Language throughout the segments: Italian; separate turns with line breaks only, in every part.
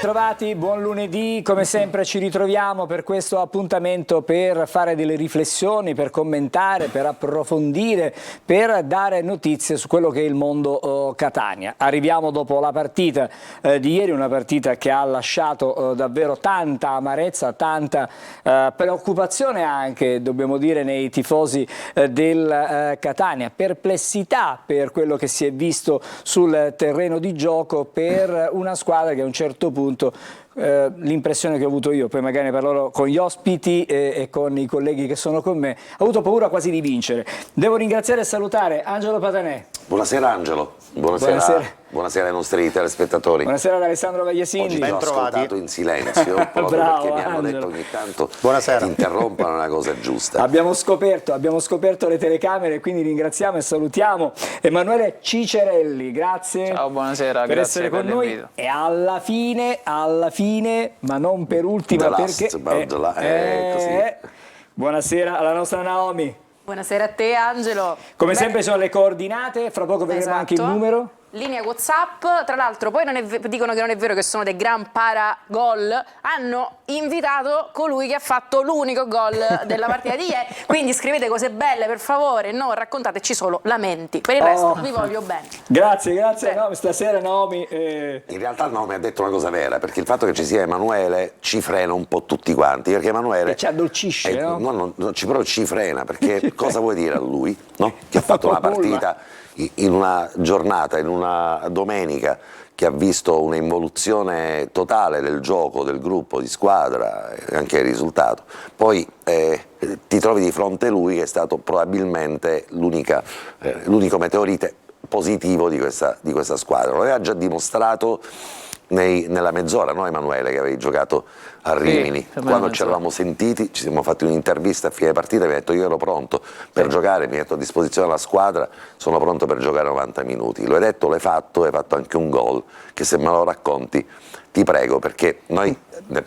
bentrovati, buon lunedì, come sempre ci ritroviamo per questo appuntamento per fare delle riflessioni, per commentare, per approfondire, per dare notizie su quello che è il mondo Catania. Arriviamo dopo la partita di ieri, una partita che ha lasciato davvero tanta amarezza, tanta preoccupazione anche, dobbiamo dire, nei tifosi del Catania, perplessità per quello che si è visto sul terreno di gioco per una squadra che a un certo punto, l'impressione che ho avuto io, poi magari ne parlerò con gli ospiti e con i colleghi che sono con me, ha avuto paura quasi di vincere. Devo ringraziare e salutare Angelo Patanè.
Buonasera Angelo, buonasera ai nostri telespettatori.
Buonasera ad Alessandro Vagliasindi.
Oggi ti ho ascoltato in silenzio, proprio
Bravo,
perché mi hanno
Angelo.
detto ogni tanto
Buonasera.
ti interrompano, è una cosa giusta.
Abbiamo scoperto le telecamere, quindi ringraziamo e salutiamo Emanuele Cicerelli, grazie.
Ciao, buonasera,
per
grazie
essere con
per
noi.
l'invito.
E alla fine, ma non per ultima,
The last,
perché
but the last, così.
Buonasera alla nostra Naomi.
Buonasera a te Angelo.
Come sempre sono le coordinate, fra poco vedremo anche il numero.
Linea WhatsApp, tra l'altro poi dicono che non è vero che sono dei gran para gol, hanno invitato colui che ha fatto l'unico gol della partita di ieri, quindi scrivete cose belle per favore, non raccontateci solo lamenti, per il resto vi voglio bene.
Grazie Naomi, stasera Naomi.
In realtà no, mi ha detto una cosa vera, perché il fatto che ci sia Emanuele ci frena un po' tutti quanti, perché Emanuele...
E ci addolcisce, no?
No, però ci frena, perché cosa vuoi dire a lui, no? Che ha fatto una partita in una giornata, in una domenica che ha visto un'involuzione totale del gioco, del gruppo, di squadra e anche il risultato. Poi ti trovi di fronte a lui che è stato probabilmente l'unico meteorite positivo di questa squadra. Lo aveva già dimostrato nella mezz'ora, no Emanuele, che avevi giocato a Rimini, quando ci eravamo sentiti, ci siamo fatti un'intervista a fine partita, mi ha detto io ero pronto per giocare, mi ha detto a disposizione della squadra, sono pronto per giocare 90 minuti, lo hai detto, l'hai fatto anche un gol, che se me lo racconti ti prego, perché noi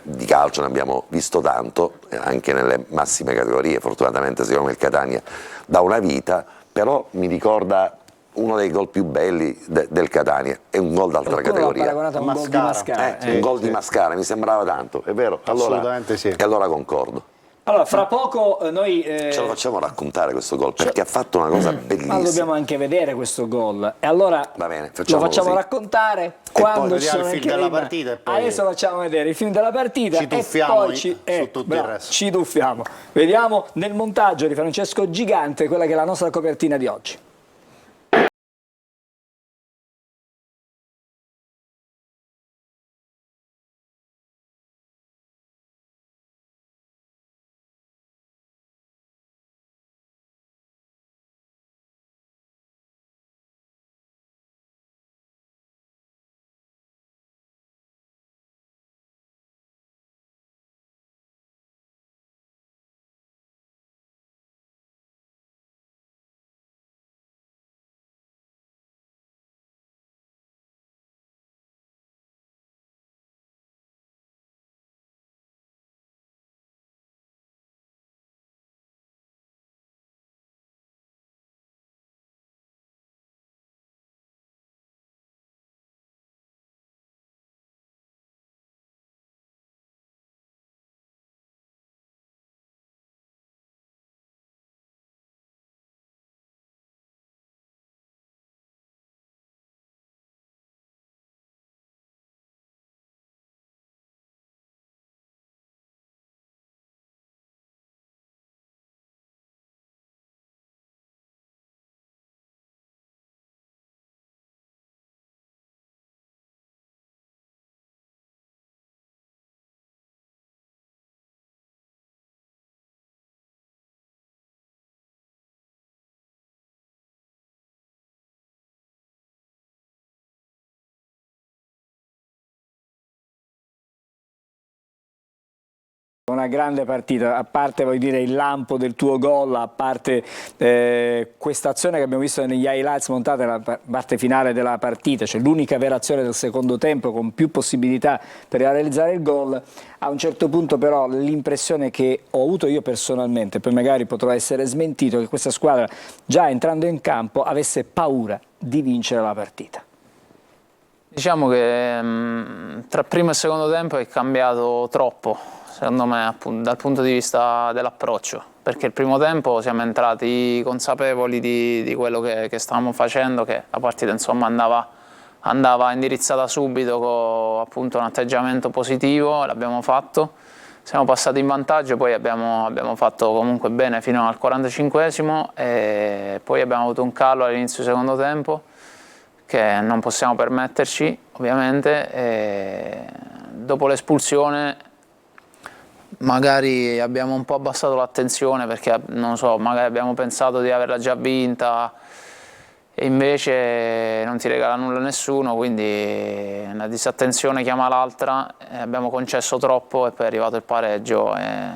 di calcio ne abbiamo visto tanto, anche nelle massime categorie, fortunatamente secondo me il Catania da una vita, però mi ricorda uno dei gol più belli del Catania, è un gol d'altra categoria.
Un gol di Mascara.
Un gol di Mascara, mi sembrava tanto, è vero?
Assolutamente sì.
E allora concordo.
Allora, fra poco noi...
Ce lo facciamo raccontare questo gol, perché ha fatto una cosa bellissima.
Ma dobbiamo anche vedere questo gol. E allora
va bene,
lo facciamo
così.
Raccontare quando
poi
ci sono
vediamo il film
anche
della partita e poi...
Adesso facciamo vedere il film della partita
ci tuffiamo
e poi
su tutto il resto.
ci tuffiamo. Vediamo nel montaggio di Francesco Gigante quella che è la nostra copertina di oggi. Una grande partita, a parte voglio dire il lampo del tuo gol, a parte questa azione che abbiamo visto negli highlights montati nella parte finale della partita, cioè l'unica vera azione del secondo tempo con più possibilità per realizzare il gol. A un certo punto però l'impressione che ho avuto io personalmente, poi magari potrò essere smentito, che questa squadra già entrando in campo avesse paura di vincere la partita.
Diciamo che tra primo e secondo tempo è cambiato troppo, secondo me, appunto, dal punto di vista dell'approccio, perché il primo tempo siamo entrati consapevoli di quello che stavamo facendo, che la partita insomma andava indirizzata subito con appunto un atteggiamento positivo, l'abbiamo fatto, siamo passati in vantaggio, poi abbiamo fatto comunque bene fino al 45esimo e poi abbiamo avuto un calo all'inizio del secondo tempo che non possiamo permetterci ovviamente, e dopo l'espulsione magari abbiamo un po' abbassato l'attenzione perché non so, magari abbiamo pensato di averla già vinta e invece non ti regala nulla nessuno, quindi una disattenzione chiama l'altra, abbiamo concesso troppo e poi è arrivato il pareggio e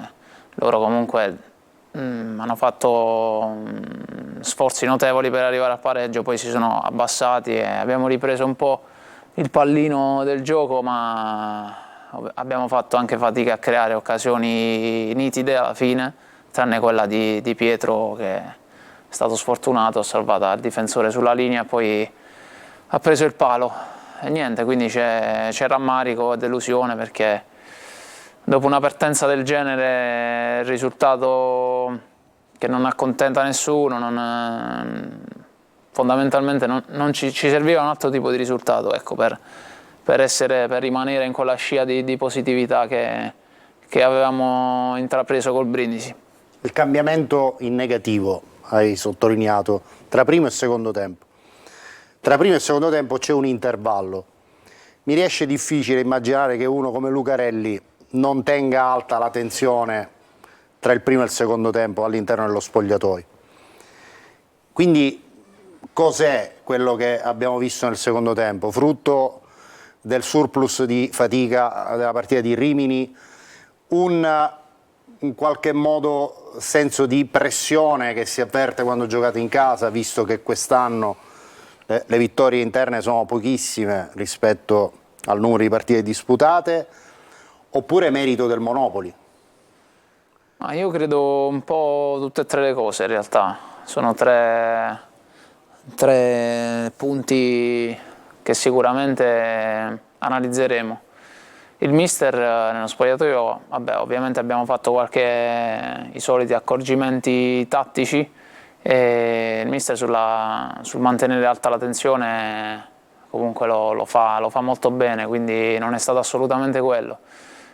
loro comunque hanno fatto sforzi notevoli per arrivare al pareggio, poi si sono abbassati e abbiamo ripreso un po' il pallino del gioco, ma abbiamo fatto anche fatica a creare occasioni nitide alla fine, tranne quella di Pietro che è stato sfortunato, ha salvato il difensore sulla linea e poi ha preso il palo e niente, quindi c'è rammarico e delusione perché dopo una partenza del genere il risultato che non accontenta nessuno, fondamentalmente non ci serviva un altro tipo di risultato, ecco, per rimanere in quella scia di positività che avevamo intrapreso col Brindisi.
Il cambiamento in negativo, hai sottolineato, tra primo e secondo tempo. Tra primo e secondo tempo c'è un intervallo. Mi riesce difficile immaginare che uno come Lucarelli non tenga alta la tensione tra il primo e il secondo tempo all'interno dello spogliatoio. Quindi cos'è quello che abbiamo visto nel secondo tempo? Frutto del surplus di fatica della partita di Rimini, in qualche modo senso di pressione che si avverte quando giocate in casa, visto che quest'anno le vittorie interne sono pochissime rispetto al numero di partite disputate, oppure merito del Monopoli?
Ma io credo un po' tutte e tre le cose in realtà, sono tre punti che sicuramente analizzeremo. Il mister nello spogliatoio, vabbè, ovviamente abbiamo fatto i soliti accorgimenti tattici e il mister sul mantenere alta la tensione comunque lo fa molto bene, quindi non è stato assolutamente quello.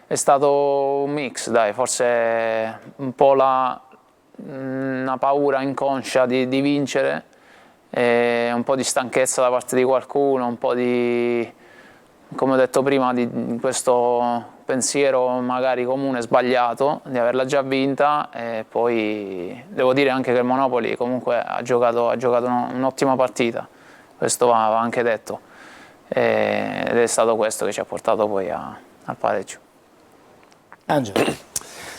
È stato un mix, dai, forse un po' una paura inconscia di vincere, e un po' di stanchezza da parte di qualcuno, un po' di, come ho detto prima, di questo pensiero magari comune sbagliato di averla già vinta. E poi devo dire anche che il Monopoli comunque ha giocato un'ottima partita, questo va anche detto, ed è stato questo che ci ha portato poi al pareggio.
Angelo,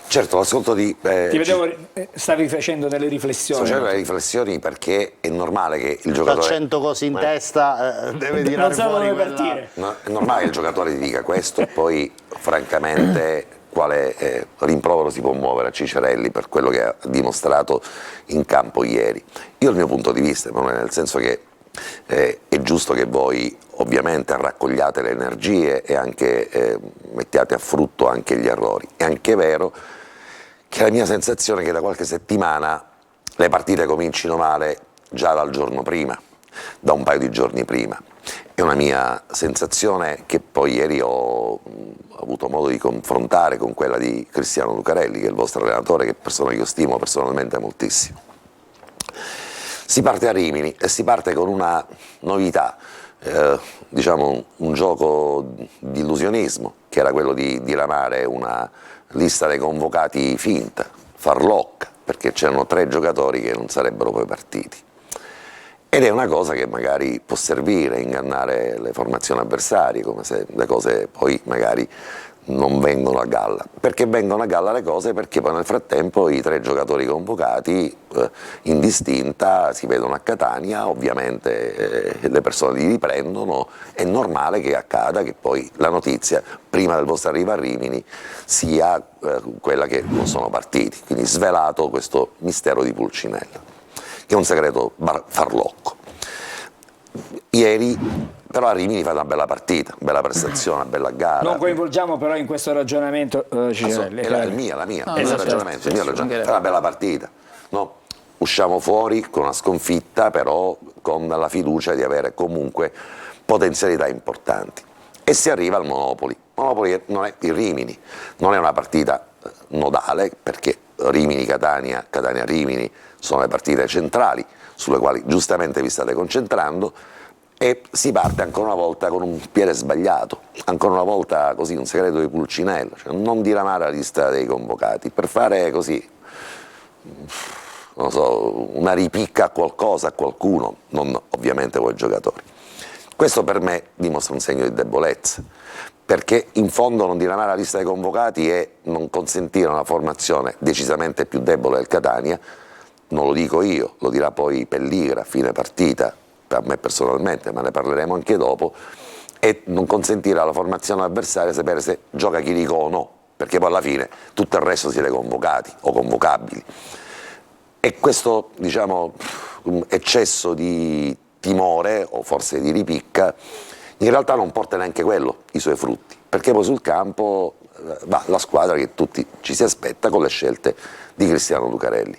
Certo, l'ascolto
ti vedevo, stavi facendo delle riflessioni.
Sto facendo le riflessioni perché è normale che il giocatore...
C'ha 100 cose in testa, deve tirare
non sa
fuori
dove
quella...
partire.
No, è normale che il giocatore ti dica questo e poi francamente quale rimprovero si può muovere a Cicerelli per quello che ha dimostrato in campo ieri. Io il mio punto di vista, nel senso che è giusto che voi ovviamente raccogliate le energie e anche mettiate a frutto anche gli errori. È anche vero che la mia sensazione è che da qualche settimana le partite comincino male già dal giorno prima, da un paio di giorni prima. È una mia sensazione che poi ieri ho avuto modo di confrontare con quella di Cristiano Lucarelli, che è il vostro allenatore, che persona che io stimo personalmente moltissimo. Si parte a Rimini e si parte con una novità, diciamo un gioco di illusionismo, che era quello di diramare una lista dei convocati finta, farlocca, perché c'erano 3 giocatori che non sarebbero poi partiti. Ed è una cosa che magari può servire a ingannare le formazioni avversarie, come se le cose poi magari non vengono a galla. Perché vengono a galla le cose? Perché poi nel frattempo i 3 giocatori convocati in distinta si vedono a Catania, ovviamente le persone li riprendono, è normale che accada che poi la notizia prima del vostro arrivo a Rimini sia quella che non sono partiti, quindi svelato questo mistero di Pulcinella, che è un segreto farlocco. Ieri però a Rimini fa una bella partita, una bella prestazione, una bella gara.
Non coinvolgiamo però in questo ragionamento Cicerelli.
È la mia, il mio ragionamento,
sì,
il mio
sì,
ragionamento. È una bella partita, no? Usciamo fuori con una sconfitta, però con la fiducia di avere comunque potenzialità importanti. E si arriva al Monopoli. Monopoli non è il Rimini, non è una partita nodale, perché Rimini-Catania, Catania-Rimini sono le partite centrali sulle quali giustamente vi state concentrando, e si parte ancora una volta con un piede sbagliato, ancora una volta così, un segreto di Pulcinella, cioè non diramare la lista dei convocati per fare così, non so, una ripicca a qualcosa, a qualcuno, non ovviamente voi giocatori. Questo per me dimostra un segno di debolezza, perché in fondo non diramare la lista dei convocati e non consentire una formazione decisamente più debole del Catania, non lo dico io, lo dirà poi Pelligra a fine partita, per me personalmente, ma ne parleremo anche dopo, e non consentire alla formazione avversaria sapere se gioca Chirico o no, perché poi alla fine tutto il resto siete convocati o convocabili. E questo, diciamo, eccesso di timore o forse di ripicca in realtà non porta neanche quello i suoi frutti, perché poi sul campo va la squadra che tutti ci si aspetta con le scelte di Cristiano Lucarelli.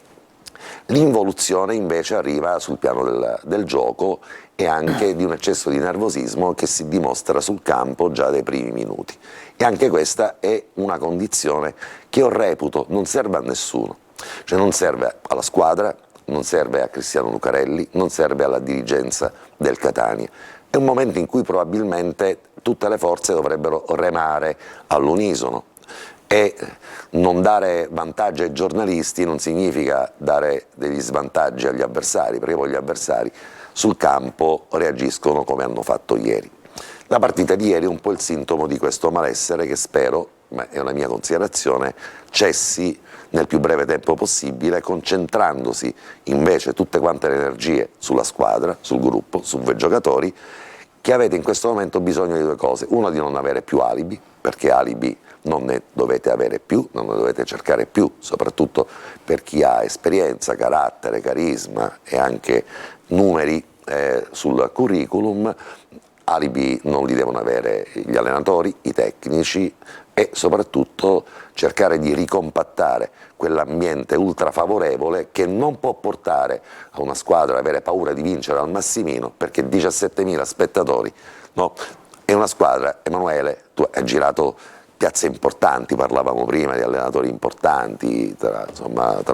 L'involuzione invece arriva sul piano del gioco e anche di un eccesso di nervosismo che si dimostra sul campo già dai primi minuti, e anche questa è una condizione che io reputo non serve a nessuno, cioè non serve alla squadra, non serve a Cristiano Lucarelli, non serve alla dirigenza del Catania. È un momento in cui probabilmente tutte le forze dovrebbero remare all'unisono, e non dare vantaggi ai giornalisti non significa dare degli svantaggi agli avversari, perché poi gli avversari sul campo reagiscono come hanno fatto ieri. La partita di ieri è un po' il sintomo di questo malessere che spero, ma è una mia considerazione, cessi nel più breve tempo possibile, concentrandosi invece tutte quante le energie sulla squadra, sul gruppo, su voi giocatori, che avete in questo momento bisogno di due cose: uno, di non avere più alibi, perché alibi non ne dovete avere più, non ne dovete cercare più, soprattutto per chi ha esperienza, carattere, carisma e anche numeri sul curriculum. Alibi non li devono avere gli allenatori, i tecnici, e soprattutto cercare di ricompattare quell'ambiente ultra favorevole che non può portare a una squadra ad avere paura di vincere al Massimino, perché 17.000 spettatori, no? È una squadra, Emanuele, tu hai girato piazze importanti, parlavamo prima di allenatori importanti, tra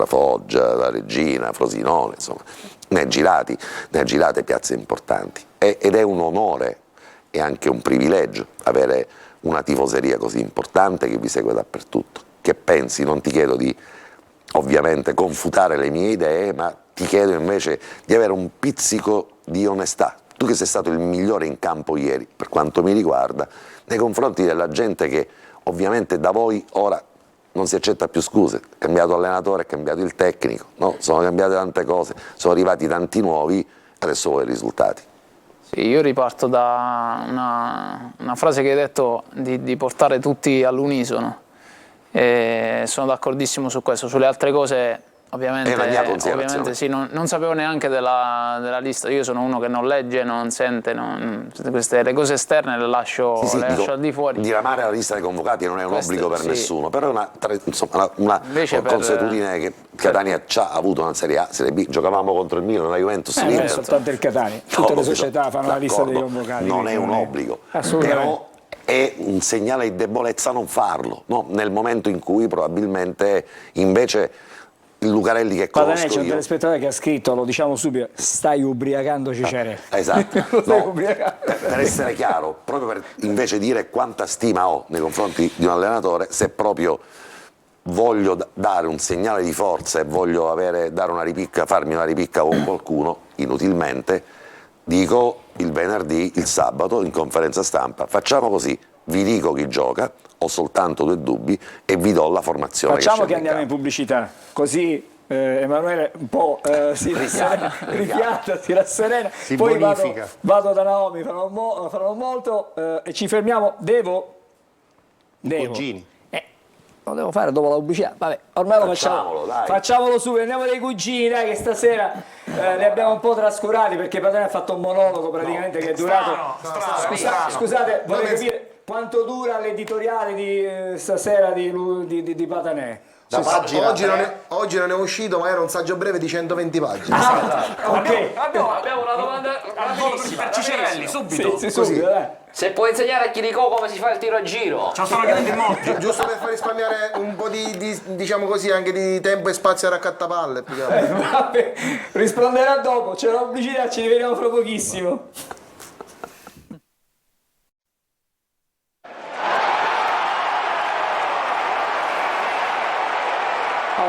Foggia, la Regina, Frosinone, insomma, ne hai girate piazze importanti, ed è un onore e anche un privilegio avere una tifoseria così importante che vi segue dappertutto. Che pensi? Non ti chiedo di ovviamente confutare le mie idee, ma ti chiedo invece di avere un pizzico di onestà. Tu che sei stato il migliore in campo ieri, per quanto mi riguarda, nei confronti della gente che ovviamente da voi ora non si accetta più scuse, è cambiato allenatore, è cambiato il tecnico, no? Sono cambiate tante cose, sono arrivati tanti nuovi, adesso vuoi i risultati.
Sì, io riparto da una frase che hai detto di portare tutti all'unisono, e sono d'accordissimo su questo. Sulle altre cose ovviamente,
è la mia considerazione.
ovviamente sì, non sapevo neanche della lista. Io sono uno che non legge, non sente, le cose esterne le lascio,
dico,
al di fuori.
Diramare la lista dei convocati non è un obbligo per
sì.
nessuno, però è una consuetudine che Catania ha avuto una Serie A, Serie B, giocavamo contro il Milan, la Juventus,
Non è soltanto il Catania, tutte le società fanno la lista dei convocati.
Non è un obbligo,
assolutamente.
Però è un segnale di debolezza non farlo, no? Nel momento in cui probabilmente invece il Lucarelli che conosco
C'è un
io,
telespettatore che ha scritto, lo diciamo subito, stai ubriacando Cicerelli.
esatto, no, per essere chiaro, proprio per invece dire quanta stima ho nei confronti di un allenatore, se proprio voglio dare un segnale di forza e voglio dare una ripicca, farmi una ripicca con qualcuno inutilmente, dico il venerdì, il sabato in conferenza stampa: facciamo così, vi dico chi gioca, ho soltanto due dubbi e vi do la formazione.
Facciamo che andiamo in pubblicità, così Emanuele un po' si rifiata, si rasserena,
si
poi
bonifica.
vado da Naomi fra non molto e ci fermiamo. Devo.
Cugini.
lo devo fare dopo la pubblicità. Vabbè, ormai lo
Facciamolo, dai.
facciamolo subito. Andiamo dai cugini, dai, che stasera li abbiamo un po' trascurati perché Patane ha fatto un monologo praticamente che è durato. Scusate, vorrei capire quanto dura l'editoriale di stasera di Patane.
Oggi non è uscito, ma era un saggio breve di 120 pagine.
Ok.
Abbiamo una domanda per Cicerelli, subito.
Sì, subito, dai.
Se puoi insegnare a Chirico come si fa il tiro a giro.
Ci stanno chiedendo in molti. Giusto per far risparmiare un po' diciamo così, anche di tempo e spazio a raccattapalle.
Vabbè, risponderà dopo, c'è la pubblicità, ci rivediamo fra pochissimo.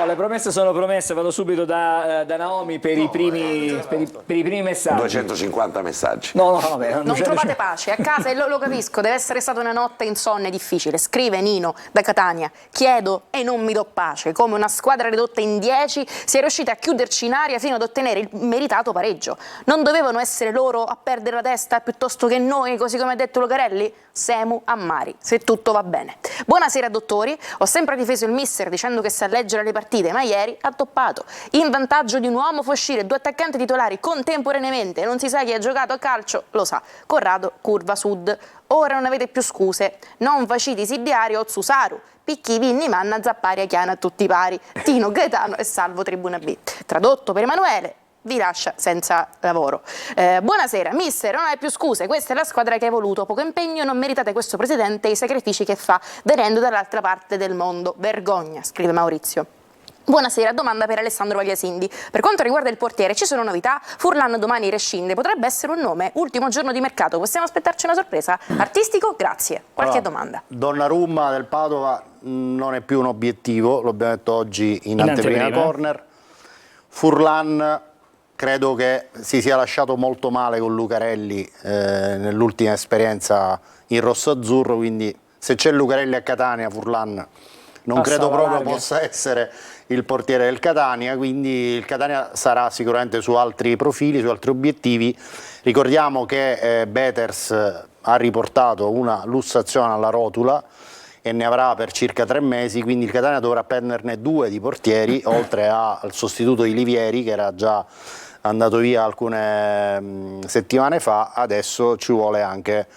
Le promesse sono promesse, vado subito da Naomi per i primi messaggi.
250 messaggi.
No, vabbè,
Non trovate pace a casa e lo capisco, deve essere stata una notte insonne e difficile. Scrive Nino da Catania: chiedo e non mi do pace. Come una squadra ridotta in 10 si è riuscita a chiuderci in aria fino ad ottenere il meritato pareggio. Non dovevano essere loro a perdere la testa piuttosto che noi, così come ha detto Lucarelli? Semu a Mari, se tutto va bene. Buonasera dottori, ho sempre difeso il mister dicendo che sa leggere le partite, ma ieri ha toppato. In vantaggio di un uomo fa uscire 2 attaccanti titolari contemporaneamente, non si sa chi ha giocato a calcio, lo sa. Corrado, curva sud. Ora non avete più scuse. Non faciti Sibiari o Zusaru. Picchi, Vinni, Manna, Zappari, Chiana a tutti pari. Tino, Gaetano e Salvo Tribuna B. Tradotto per Emanuele: vi lascia senza lavoro. Buonasera, mister, non hai più scuse, questa è la squadra che hai voluto, poco impegno, non meritate questo presidente e i sacrifici che fa venendo dall'altra parte del mondo. Vergogna, scrive Maurizio. Buonasera, domanda per Alessandro Vagliasindi. Per quanto riguarda il portiere, ci sono novità? Furlan domani rescinde, potrebbe essere un nome. Ultimo giorno di mercato, possiamo aspettarci una sorpresa? Artistico? Grazie. Qualche domanda?
Donnarumma del Padova non è più un obiettivo, lo abbiamo detto oggi in anteprima corner. Furlan credo che si sia lasciato molto male con Lucarelli nell'ultima esperienza in rosso-azzurro, quindi se c'è Lucarelli a Catania, Furlan non credo proprio possa essere il portiere del Catania, quindi il Catania sarà sicuramente su altri profili, su altri obiettivi. Ricordiamo che Beters ha riportato una lussazione alla rotula e ne avrà per circa 3 mesi, quindi il Catania dovrà prenderne 2 di portieri, oltre al sostituto di Livieri che era già andato via alcune settimane fa. Adesso ci vuole anche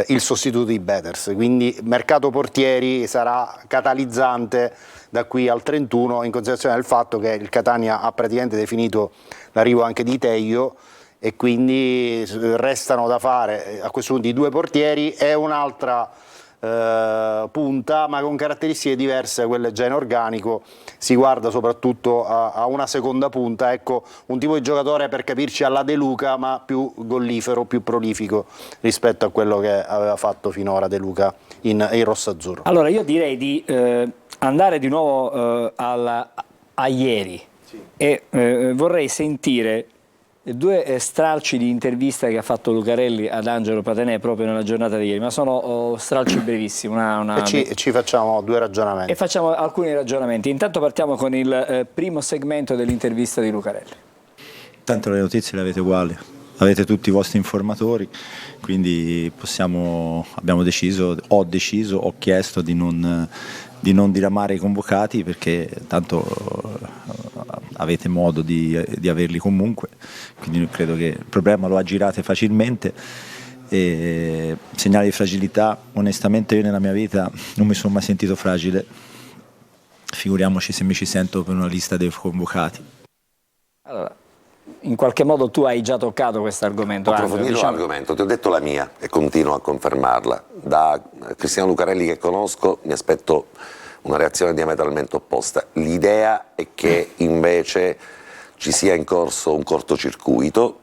il sostituto di Beters, quindi mercato portieri sarà catalizzante da qui al 31, in considerazione del fatto che il Catania ha praticamente definito l'arrivo anche di Teio e quindi restano da fare a questo punto i 2 portieri e un'altra punta, ma con caratteristiche diverse da quelle già in organico. Si guarda soprattutto a una seconda punta, ecco, un tipo di giocatore, per capirci, alla De Luca, ma più gollifero, più prolifico rispetto a quello che aveva fatto finora De Luca in rosso-azzurro.
Allora io direi di andare di nuovo a ieri, sì. E vorrei sentire 2 stralci di intervista che ha fatto Lucarelli ad Angelo Patanè proprio nella giornata di ieri, ma sono stralci brevissimi.
Ci facciamo 2 ragionamenti.
E facciamo alcuni ragionamenti. Intanto partiamo con il primo segmento dell'intervista di Lucarelli.
Tanto le notizie le avete uguali, avete tutti i vostri informatori, quindi ho chiesto di non diramare i convocati perché tanto avete modo di averli comunque, quindi credo che il problema lo aggirate facilmente. E segnali di fragilità, onestamente io nella mia vita non mi sono mai sentito fragile, figuriamoci se mi ci sento per una lista dei convocati.
Allora, in qualche modo tu hai già toccato questo argomento.
Ho approfondito l'argomento, ti ho detto la mia e continuo a confermarla. Da Cristiano Lucarelli che conosco mi aspetto una reazione diametralmente opposta. L'idea è che invece ci sia in corso un cortocircuito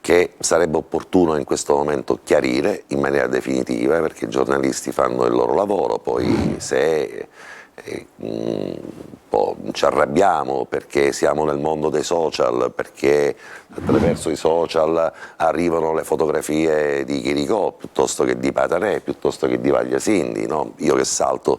che sarebbe opportuno in questo momento chiarire in maniera definitiva, perché i giornalisti fanno il loro lavoro, poi se ci arrabbiamo perché siamo nel mondo dei social, perché attraverso i social arrivano le fotografie di Chiricò piuttosto che di Patanè, piuttosto che di Vagliasindi, no? Io che salto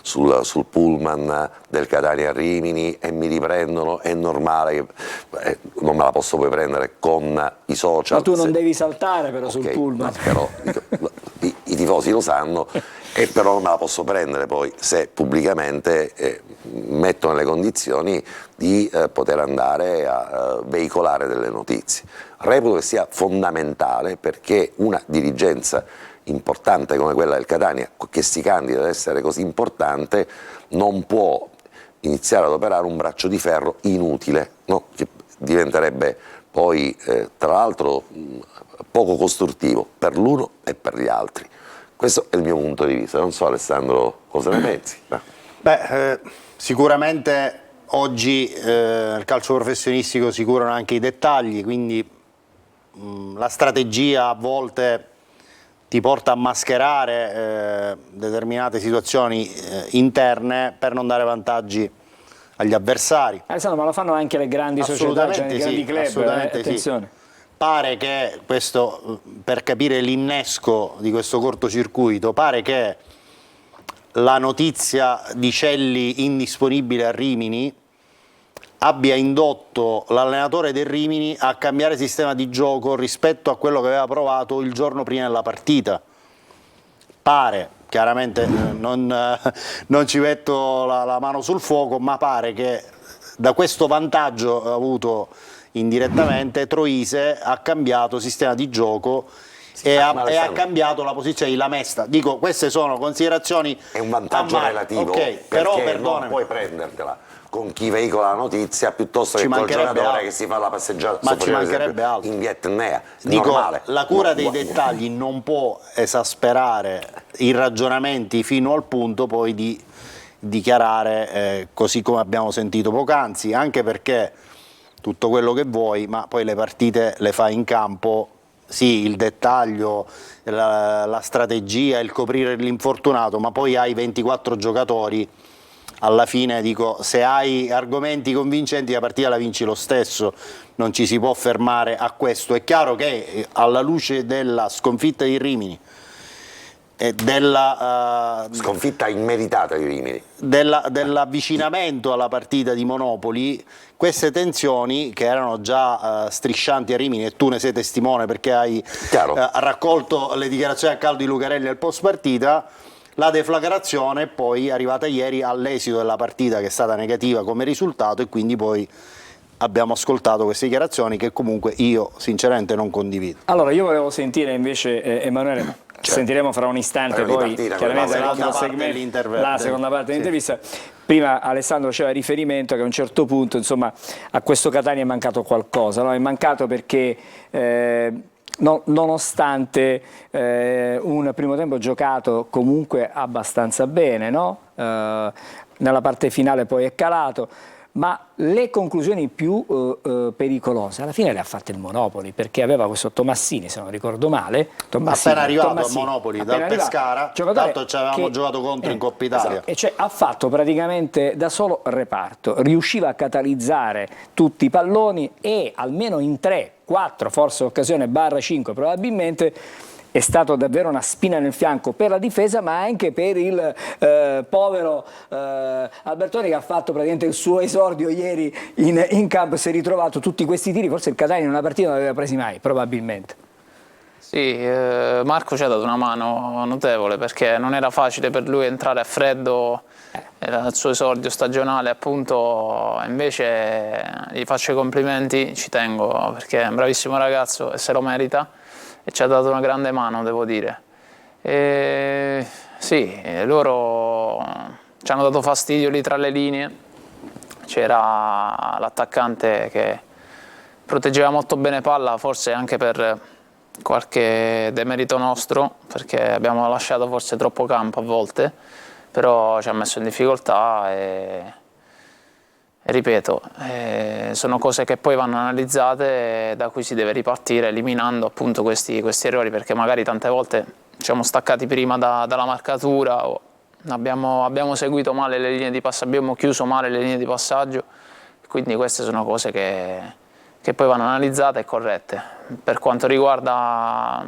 sul pullman del Catania a Rimini e mi riprendono, è normale che non me la posso poi prendere con i social.
Ma tu non devi saltare però sul pullman.
Però i tifosi lo sanno E però non me la posso prendere poi se pubblicamente metto nelle condizioni di poter andare a veicolare delle notizie. Reputo che sia fondamentale, perché una dirigenza importante come quella del Catania, che si candida ad essere così importante, non può iniziare ad operare un braccio di ferro inutile, no? Che diventerebbe poi tra l'altro poco costruttivo per l'uno e per gli altri. Questo è il mio punto di vista, non so Alessandro cosa ne pensi.
Sicuramente oggi il calcio professionistico si curano anche i dettagli, quindi la strategia a volte ti porta a mascherare determinate situazioni interne per non dare vantaggi agli avversari.
Alessandro, ma lo fanno anche le grandi società, cioè i grandi club,
assolutamente
attenzione.
Sì. Pare che questo, per capire l'innesco di questo cortocircuito, pare che la notizia di Celli indisponibile a Rimini abbia indotto l'allenatore del Rimini a cambiare sistema di gioco rispetto a quello che aveva provato il giorno prima della partita. Pare, chiaramente non ci metto la mano sul fuoco, ma pare che da questo vantaggio avuto indirettamente Troise ha cambiato sistema di gioco e ha cambiato la posizione di Lamesta. Dico, queste sono considerazioni.
È un vantaggio relativo,
però
non puoi prendertela con chi veicola la notizia piuttosto che col giocatore che si fa la passeggiata,
ma ci mancherebbe altro
in Vietnam.
Dico,
normale.
la cura dei dettagli non può esasperare i ragionamenti fino al punto poi di dichiarare così come abbiamo sentito poc'anzi, anche perché tutto quello che vuoi, ma poi le partite le fai in campo, sì, il dettaglio, la strategia, il coprire l'infortunato, ma poi hai 24 giocatori, alla fine dico, se hai argomenti convincenti la partita la vinci lo stesso, non ci si può fermare a questo. È chiaro che alla luce della sconfitta di Rimini e della
sconfitta immeritata di Rimini,
dell'avvicinamento alla partita di Monopoli, queste tensioni che erano già striscianti a Rimini, e tu ne sei testimone perché hai raccolto le dichiarazioni a caldo di Lucarelli al post partita, la deflagrazione è poi arrivata ieri all'esito della partita, che è stata negativa come risultato, e quindi poi abbiamo ascoltato queste dichiarazioni che comunque io sinceramente non condivido.
Allora io volevo sentire invece Emanuele, ci sentiremo fra un istante poi chiaramente l'altro segmento, la seconda parte dell'intervista. Prima Alessandro faceva riferimento che a un certo punto insomma a questo Catania è mancato qualcosa, no? È mancato perché nonostante un primo tempo giocato comunque abbastanza bene, no? Nella parte finale poi è calato, ma le conclusioni più pericolose alla fine le ha fatte il Monopoli, perché aveva questo Tomassini, se non ricordo male,
appena arrivato a Monopoli dal Pescara, tanto ci avevamo giocato contro in Coppa Italia,
esatto, e cioè ha fatto praticamente da solo reparto, riusciva a catalizzare tutti i palloni e almeno in 3, 4, forse occasione /5 probabilmente, è stato davvero una spina nel fianco per la difesa, ma anche per il povero Albertoni, che ha fatto praticamente il suo esordio ieri in campo, si è ritrovato tutti questi tiri, forse il Catania in una partita non aveva presi mai, probabilmente.
Sì, Marco ci ha dato una mano notevole, perché non era facile per lui entrare a freddo, era il suo esordio stagionale appunto, invece gli faccio i complimenti, ci tengo perché è un bravissimo ragazzo e se lo merita, e ci ha dato una grande mano, devo dire. Sì, loro ci hanno dato fastidio lì tra le linee, c'era l'attaccante che proteggeva molto bene palla, forse anche per qualche demerito nostro, perché abbiamo lasciato forse troppo campo a volte, però ci ha messo in difficoltà e ripeto, sono cose che poi vanno analizzate e da cui si deve ripartire eliminando appunto questi errori, perché magari tante volte ci siamo staccati prima dalla marcatura, o abbiamo seguito male le linee di passaggio, abbiamo chiuso male le linee di passaggio, quindi queste sono cose che poi vanno analizzate e corrette. Per quanto riguarda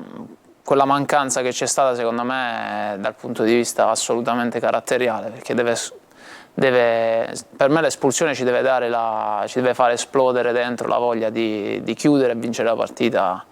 quella mancanza che c'è stata, secondo me dal punto di vista assolutamente caratteriale, perché per me l'espulsione ci deve fare esplodere dentro la voglia di chiudere e vincere la partita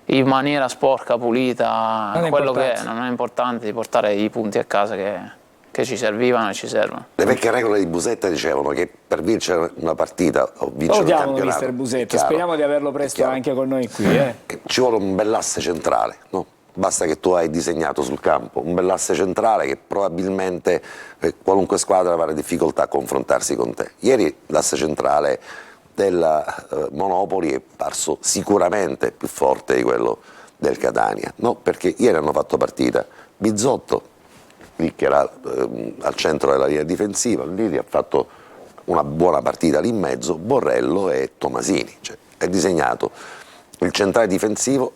in maniera sporca, pulita,
Non è
quello che
importante.
non è importante di portare i punti a casa che ci servivano e ci servono.
Le vecchie regole di Busetta dicevano che per vincere una partita o vincere un
Salutiamo
campionato,
mister
è
Busetta,
chiaro,
speriamo di averlo
è
presto
chiaro,
anche con noi qui.
che ci vuole un bell'asse centrale, no? Basta che tu hai disegnato sul campo un bell'asse centrale che probabilmente qualunque squadra avrà difficoltà a confrontarsi con te. Ieri l'asse centrale del Monopoli è parso sicuramente più forte di quello del Catania, no? Perché ieri hanno fatto partita Bizzotto, lì che era al centro della linea difensiva, lì ha fatto una buona partita lì in mezzo, Borrello e Tomasini, cioè, è disegnato il centrale difensivo,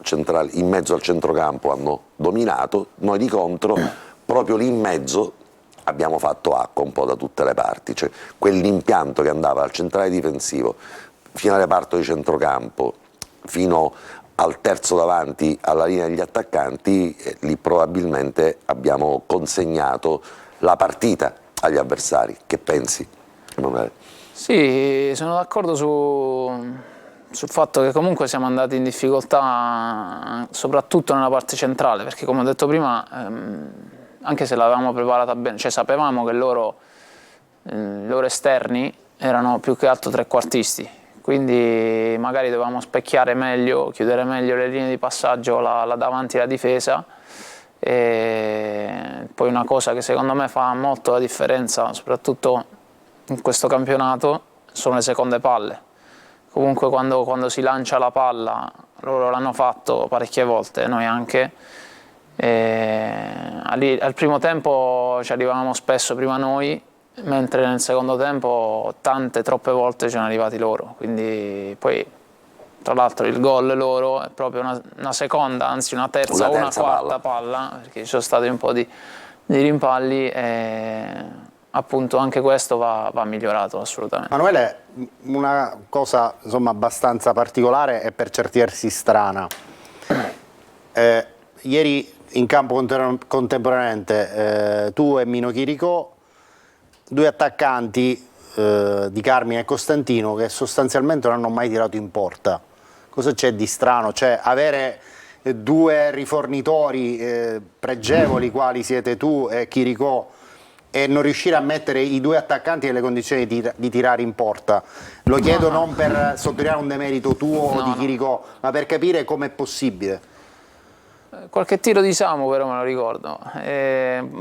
in mezzo al centrocampo hanno dominato, noi di contro proprio lì in mezzo abbiamo fatto acqua un po' da tutte le parti, cioè quell'impianto che andava al centrale difensivo fino al reparto di centrocampo, fino al terzo davanti alla linea degli attaccanti, lì probabilmente abbiamo consegnato la partita agli avversari. Che pensi, Emanuele?
Sì, sono d'accordo sul fatto che comunque siamo andati in difficoltà soprattutto nella parte centrale, perché come ho detto prima, anche se l'avevamo preparata bene, cioè sapevamo che i loro esterni erano più che altro trequartisti, quindi magari dovevamo specchiare meglio, chiudere meglio le linee di passaggio là davanti alla difesa. E poi una cosa che secondo me fa molto la differenza, soprattutto in questo campionato, sono le seconde palle. Comunque quando si lancia la palla, loro l'hanno fatto parecchie volte, noi anche. Al primo tempo ci arrivavamo spesso prima noi, mentre nel secondo tempo troppe volte ci sono arrivati loro. Quindi poi, tra l'altro, il gol loro è proprio una seconda, anzi una terza o una quarta palla, perché ci sono stati un po' di rimpalli e appunto anche questo va migliorato assolutamente.
Manuele, una cosa insomma abbastanza particolare e per certi versi strana. Ieri in campo contemporaneamente tu e Mino Chiricò, due attaccanti di Carmine e Costantino che sostanzialmente non hanno mai tirato in porta. Cosa c'è di strano? Cioè avere due rifornitori pregevoli quali siete tu e Chiricò e non riuscire a mettere i due attaccanti nelle condizioni di tirare in porta. Lo chiedo non per sottolineare un demerito tuo o di Chiricò, ma per capire com'è possibile.
Qualche tiro di Samu però me lo ricordo,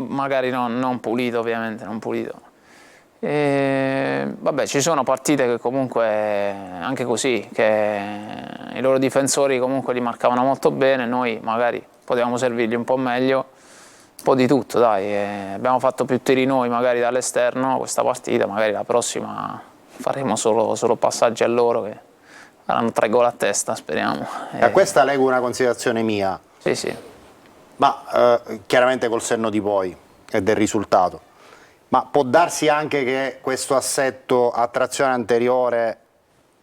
magari non pulito ovviamente, non pulito. Vabbè, ci sono partite che comunque anche così, che i loro difensori comunque li marcavano molto bene, noi magari potevamo servirgli un po' meglio. Un po' di tutto, dai, abbiamo fatto più tiri noi magari dall'esterno questa partita, magari la prossima faremo solo passaggi a loro che faranno 3 gol a testa, speriamo.
A questa leggo una considerazione mia,
Sì.
ma chiaramente col senno di poi e del risultato, ma può darsi anche che questo assetto a trazione anteriore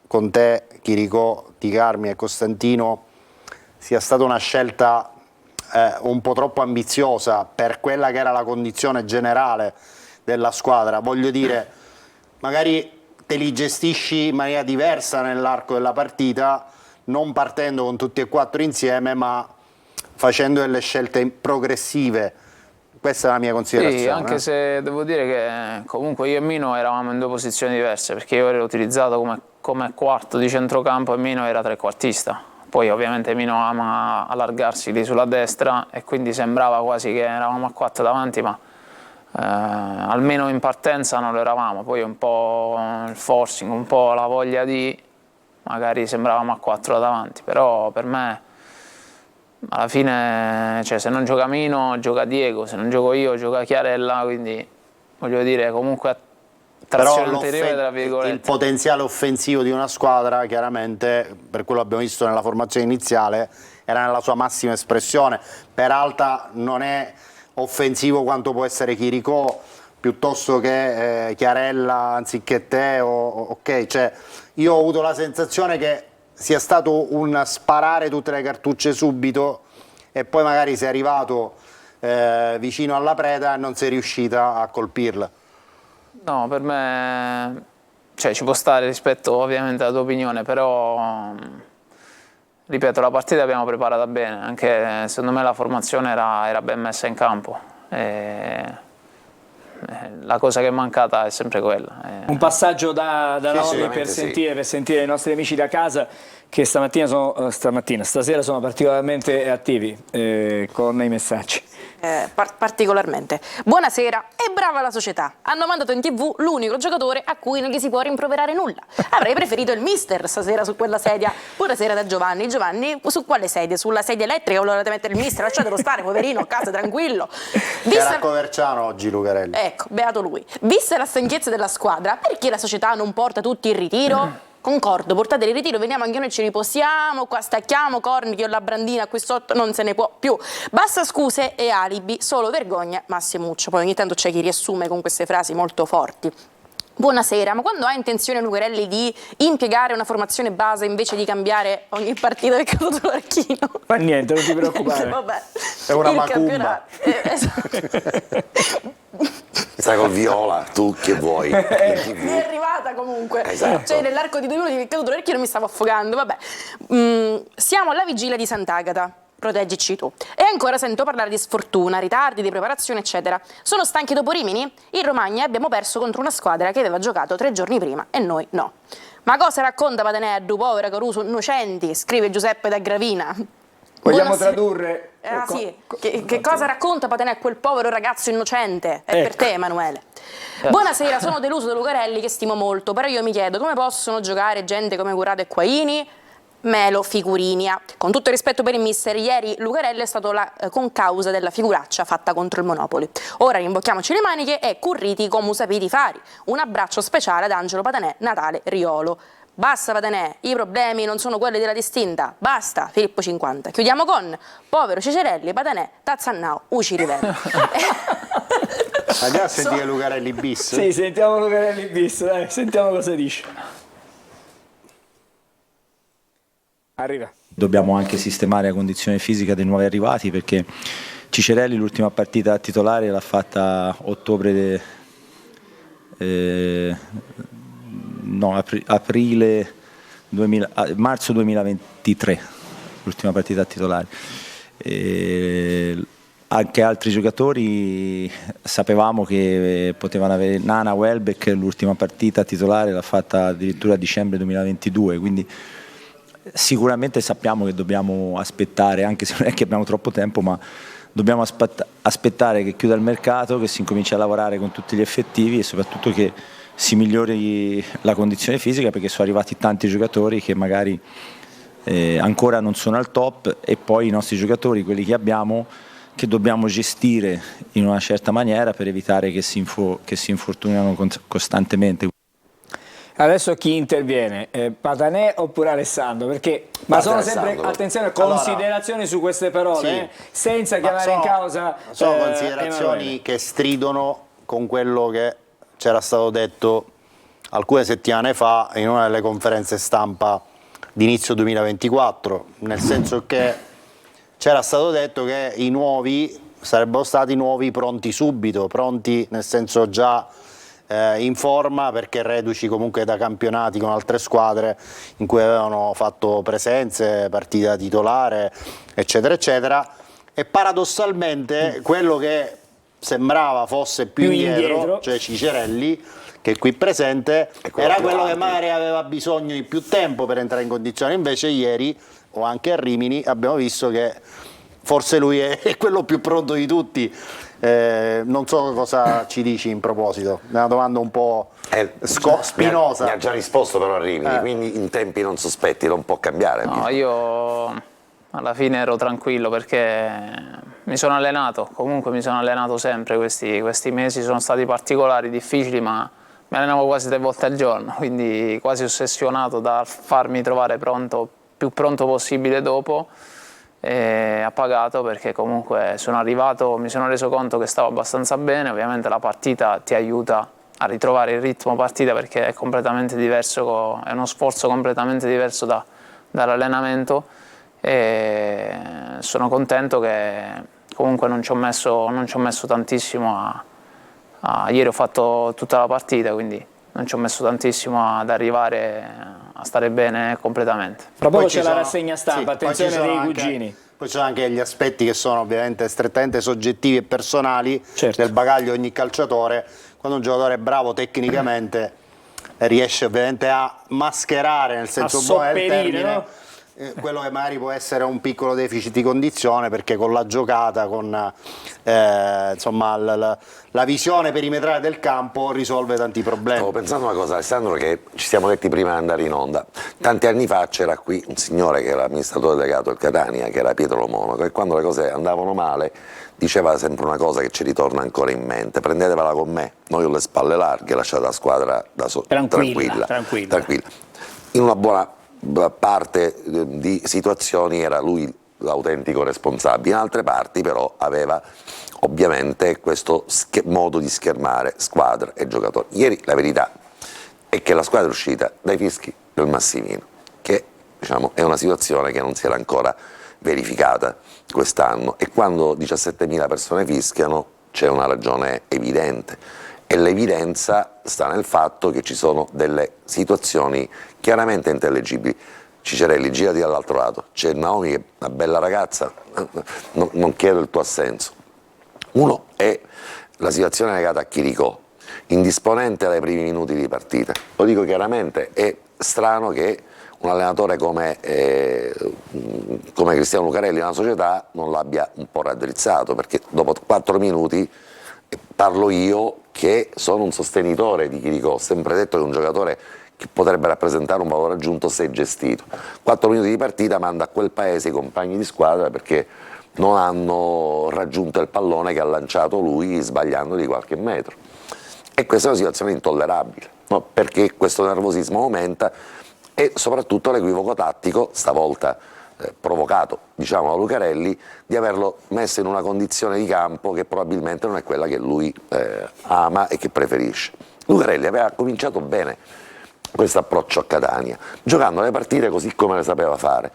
con te, Chiricò, Di Carmi e Costantino sia stata una scelta un po' troppo ambiziosa per quella che era la condizione generale della squadra. Voglio dire, magari te li gestisci in maniera diversa nell'arco della partita, non partendo con tutti e 4 insieme, ma facendo delle scelte progressive. Questa è la mia considerazione.
Sì, anche se devo dire che comunque io e Mino eravamo in 2 posizioni diverse, perché io ero utilizzato come quarto di centrocampo e Mino era trequartista. Poi ovviamente Mino ama allargarsi lì sulla destra e quindi sembrava quasi che eravamo a 4 davanti, ma almeno in partenza non lo eravamo. Poi un po' il forcing, un po' la voglia di, magari sembravamo a 4 davanti, però per me alla fine, cioè, se non gioca Mino gioca Diego, se non gioco io gioca Chiarella, quindi voglio dire comunque trazione anteriore tra virgolette.
Il potenziale offensivo di una squadra chiaramente, per quello che abbiamo visto nella formazione iniziale, era nella sua massima espressione. Peralta non è offensivo quanto può essere Chiricò piuttosto che Chiarella anziché te, ok, cioè, io ho avuto la sensazione che sia stato un sparare tutte le cartucce subito e poi magari sei arrivato vicino alla preda e non sei riuscita a colpirla.
No, per me, cioè, ci può stare rispetto ovviamente alla tua opinione, però ripeto, la partita l'abbiamo preparata bene, anche secondo me la formazione era ben messa in campo. La cosa che è mancata è sempre quella.
Un passaggio da Naomi per
sì.
sentire i nostri amici da casa che stasera sono particolarmente attivi con i messaggi.
Particolarmente. Buonasera e brava la società. Hanno mandato in TV l'unico giocatore a cui non gli si può rimproverare nulla. Avrei preferito il mister stasera su quella sedia. Buonasera da Giovanni. Giovanni, su quale sedia? Sulla sedia elettrica volevate mettere il mister? Lasciatelo stare, poverino, a casa tranquillo.
C'era a Coverciano oggi Lucarelli.
Ecco, beato lui. Vista la stanchezza della squadra, perché la società non porta tutti in ritiro? Concordo, portateli in ritiro, veniamo anche noi, ci riposiamo, qua stacchiamo, corni, che ho la brandina qui sotto, non se ne può più. Basta scuse e alibi, solo vergogna, Massimuccio. Poi ogni tanto c'è chi riassume con queste frasi molto forti. Buonasera, ma quando ha intenzione Lucarelli di impiegare una formazione base invece di cambiare ogni partita che è caduto l'archino?
Ma niente, non ti preoccupare.
Vabbè,
È una
il
macumba.
esatto.
Stai col viola, tu che vuoi? In TV.
Mi è arrivata comunque,
Esatto.
cioè nell'arco di 2 minuti che è caduto l'archino mi stavo affogando, vabbè. Siamo alla vigilia di Sant'Agata, proteggici tu. E ancora sento parlare di sfortuna, ritardi di preparazione eccetera. Sono stanchi dopo Rimini? In Romagna abbiamo perso contro una squadra che aveva giocato 3 giorni prima e noi no. Ma cosa racconta Pateneddu, povera Caruso, innocenti, scrive Giuseppe da Gravina.
Vogliamo
Buonasera.
tradurre?
Sì. Che cosa racconta Patenè, quel povero ragazzo innocente? È per te, Emanuele. Buonasera, sono deluso da Lucarelli che stimo molto, però io mi chiedo come possono giocare gente come Curado e Quaini, Melo, Figurinia. Con tutto il rispetto per il mister, ieri Lucarelli è stato la concausa della figuraccia fatta contro il Monopoli. Ora rimbocchiamoci le maniche e curriti come sapiti fari. Un abbraccio speciale ad Angelo Patenè, Natale Riolo. Basta Patenè, i problemi non sono quelli della distinta. Basta, Filippo 50. Chiudiamo con povero Cicerelli, Patenè, Tazzannao, Uci Rivera.
Andiamo a sentire Lucarelli bis.
Sì, sentiamo Lucarelli bis, dai, sentiamo cosa dice. Arriva.
Dobbiamo anche sistemare la condizione fisica dei nuovi arrivati, perché Cicerelli l'ultima partita titolare l'ha fatta marzo 2023, l'ultima partita titolare. Anche altri giocatori sapevamo che potevano avere. Nana Welbeck l'ultima partita titolare l'ha fatta addirittura a dicembre 2022, quindi sicuramente sappiamo che dobbiamo aspettare, anche se non è che abbiamo troppo tempo, ma dobbiamo aspettare che chiuda il mercato, che si incominci a lavorare con tutti gli effettivi e soprattutto che si migliori la condizione fisica, perché sono arrivati tanti giocatori che magari ancora non sono al top, e poi i nostri giocatori, quelli che abbiamo, che dobbiamo gestire in una certa maniera per evitare che si infortunino costantemente.
Adesso chi interviene? Patanè oppure Alessandro? Perché, ma sono sempre,
Alessandro.
attenzione, considerazioni su queste parole, senza chiamare in causa.
Sono considerazioni
Emanuele,
che stridono con quello che c'era stato detto alcune settimane fa in una delle conferenze stampa di inizio 2024, nel senso che c'era stato detto che i nuovi sarebbero stati nuovi pronti subito, pronti nel senso già in forma, perché reduci comunque da campionati con altre squadre in cui avevano fatto presenze, partita titolare, eccetera eccetera, e paradossalmente quello che sembrava fosse più indietro, cioè Cicerelli, che è qui presente, era quello che magari aveva bisogno di più tempo per entrare in condizione. Invece ieri, o anche a Rimini, abbiamo visto che forse lui è quello più pronto di tutti. Non so cosa ci dici in proposito, è una domanda un po' spinosa.
Mi ha già risposto però a Rimini, quindi in tempi non sospetti non può cambiare.
No, io alla fine ero tranquillo perché mi sono allenato, comunque mi sono allenato sempre, questi mesi sono stati particolari, difficili, ma mi allenavo quasi 3 volte al giorno, quindi quasi ossessionato da farmi trovare più pronto possibile dopo. E ha pagato, perché comunque sono arrivato, mi sono reso conto che stavo abbastanza bene. Ovviamente la partita ti aiuta a ritrovare il ritmo partita, perché è completamente diverso, è uno sforzo completamente diverso dall'allenamento, e sono contento che comunque non ci ho messo tantissimo ieri ho fatto tutta la partita, quindi non ci ho messo tantissimo ad arrivare a stare bene completamente.
Fra poco
Poi
c'è
ci
la
sono-
rassegna
sì,
stampa,
poi ci
attenzione
sono
dei
anche-
cugini.
Poi ci sono anche gli aspetti che sono ovviamente strettamente soggettivi e personali
Certo.
del bagaglio di ogni calciatore. Quando un giocatore è bravo tecnicamente riesce ovviamente a mascherare, nel senso buono del
sopperire,
termine,
no?
quello che magari può essere un piccolo deficit di condizione, perché con la giocata, con insomma, la visione perimetrale del campo risolve tanti problemi.
Stavo pensando una cosa, Alessandro, che ci siamo detti prima di andare in onda. Tanti anni fa c'era qui un signore che era amministratore delegato del Catania, che era Pietro Lo Monaco, e quando le cose andavano male diceva sempre una cosa che ci ritorna ancora in mente: prendetevela con me, noi ho le spalle larghe, lasciate la squadra
Tranquilla.
tranquilla. In una buona parte di situazioni era lui l'autentico responsabile, in altre parti però aveva ovviamente questo modo di schermare squadra e giocatori. Ieri la verità è che la squadra è uscita dai fischi del Massimino, che diciamo è una situazione che non si era ancora verificata quest'anno, e quando 17.000 persone fischiano c'è una ragione evidente, e l'evidenza sta nel fatto che ci sono delle situazioni chiaramente intellegibili. Cicerelli, girati dall'altro lato, c'è Naomi che è una bella ragazza, non chiedo il tuo assenso. Uno è la situazione legata a Chiricò, indisponente dai primi minuti di partita. Lo dico chiaramente, è strano che un allenatore come Cristiano Lucarelli nella società non l'abbia un po' raddrizzato, perché dopo 4 minuti, parlo io che sono un sostenitore di Chiricò, ho sempre detto che è un giocatore che potrebbe rappresentare un valore aggiunto se gestito. 4 minuti di partita manda a quel paese i compagni di squadra perché non hanno raggiunto il pallone che ha lanciato lui sbagliando di qualche metro. E questa è una situazione intollerabile, no? Perché questo nervosismo aumenta, e soprattutto l'equivoco tattico, stavolta provocato diciamo da Lucarelli, di averlo messo in una condizione di campo che probabilmente non è quella che lui ama e che preferisce. Lucarelli aveva cominciato bene questo approccio a Catania, giocando le partite così come le sapeva fare,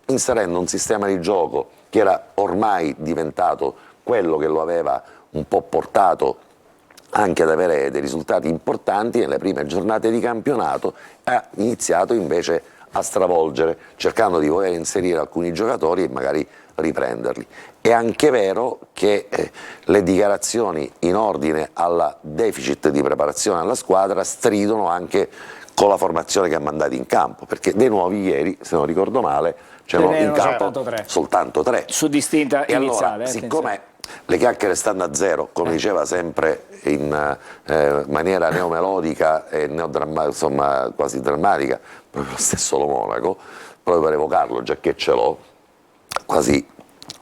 inserendo un sistema di gioco che era ormai diventato quello che lo aveva un po' portato anche ad avere dei risultati importanti nelle prime giornate di campionato. Ha iniziato invece a stravolgere, cercando di voler inserire alcuni giocatori e magari riprenderli. È anche vero che le dichiarazioni in ordine al deficit di preparazione alla squadra stridono anche con la formazione che ha mandato in campo, perché dei nuovi ieri, se non ricordo male, c'erano in campo soltanto tre.
Su distinta
e
iniziale.
allora, siccome le chiacchiere stanno a zero, come diceva sempre in maniera neomelodica e insomma quasi drammatica, proprio lo stesso Lo Monaco, proprio per evocarlo, già che ce l'ho, quasi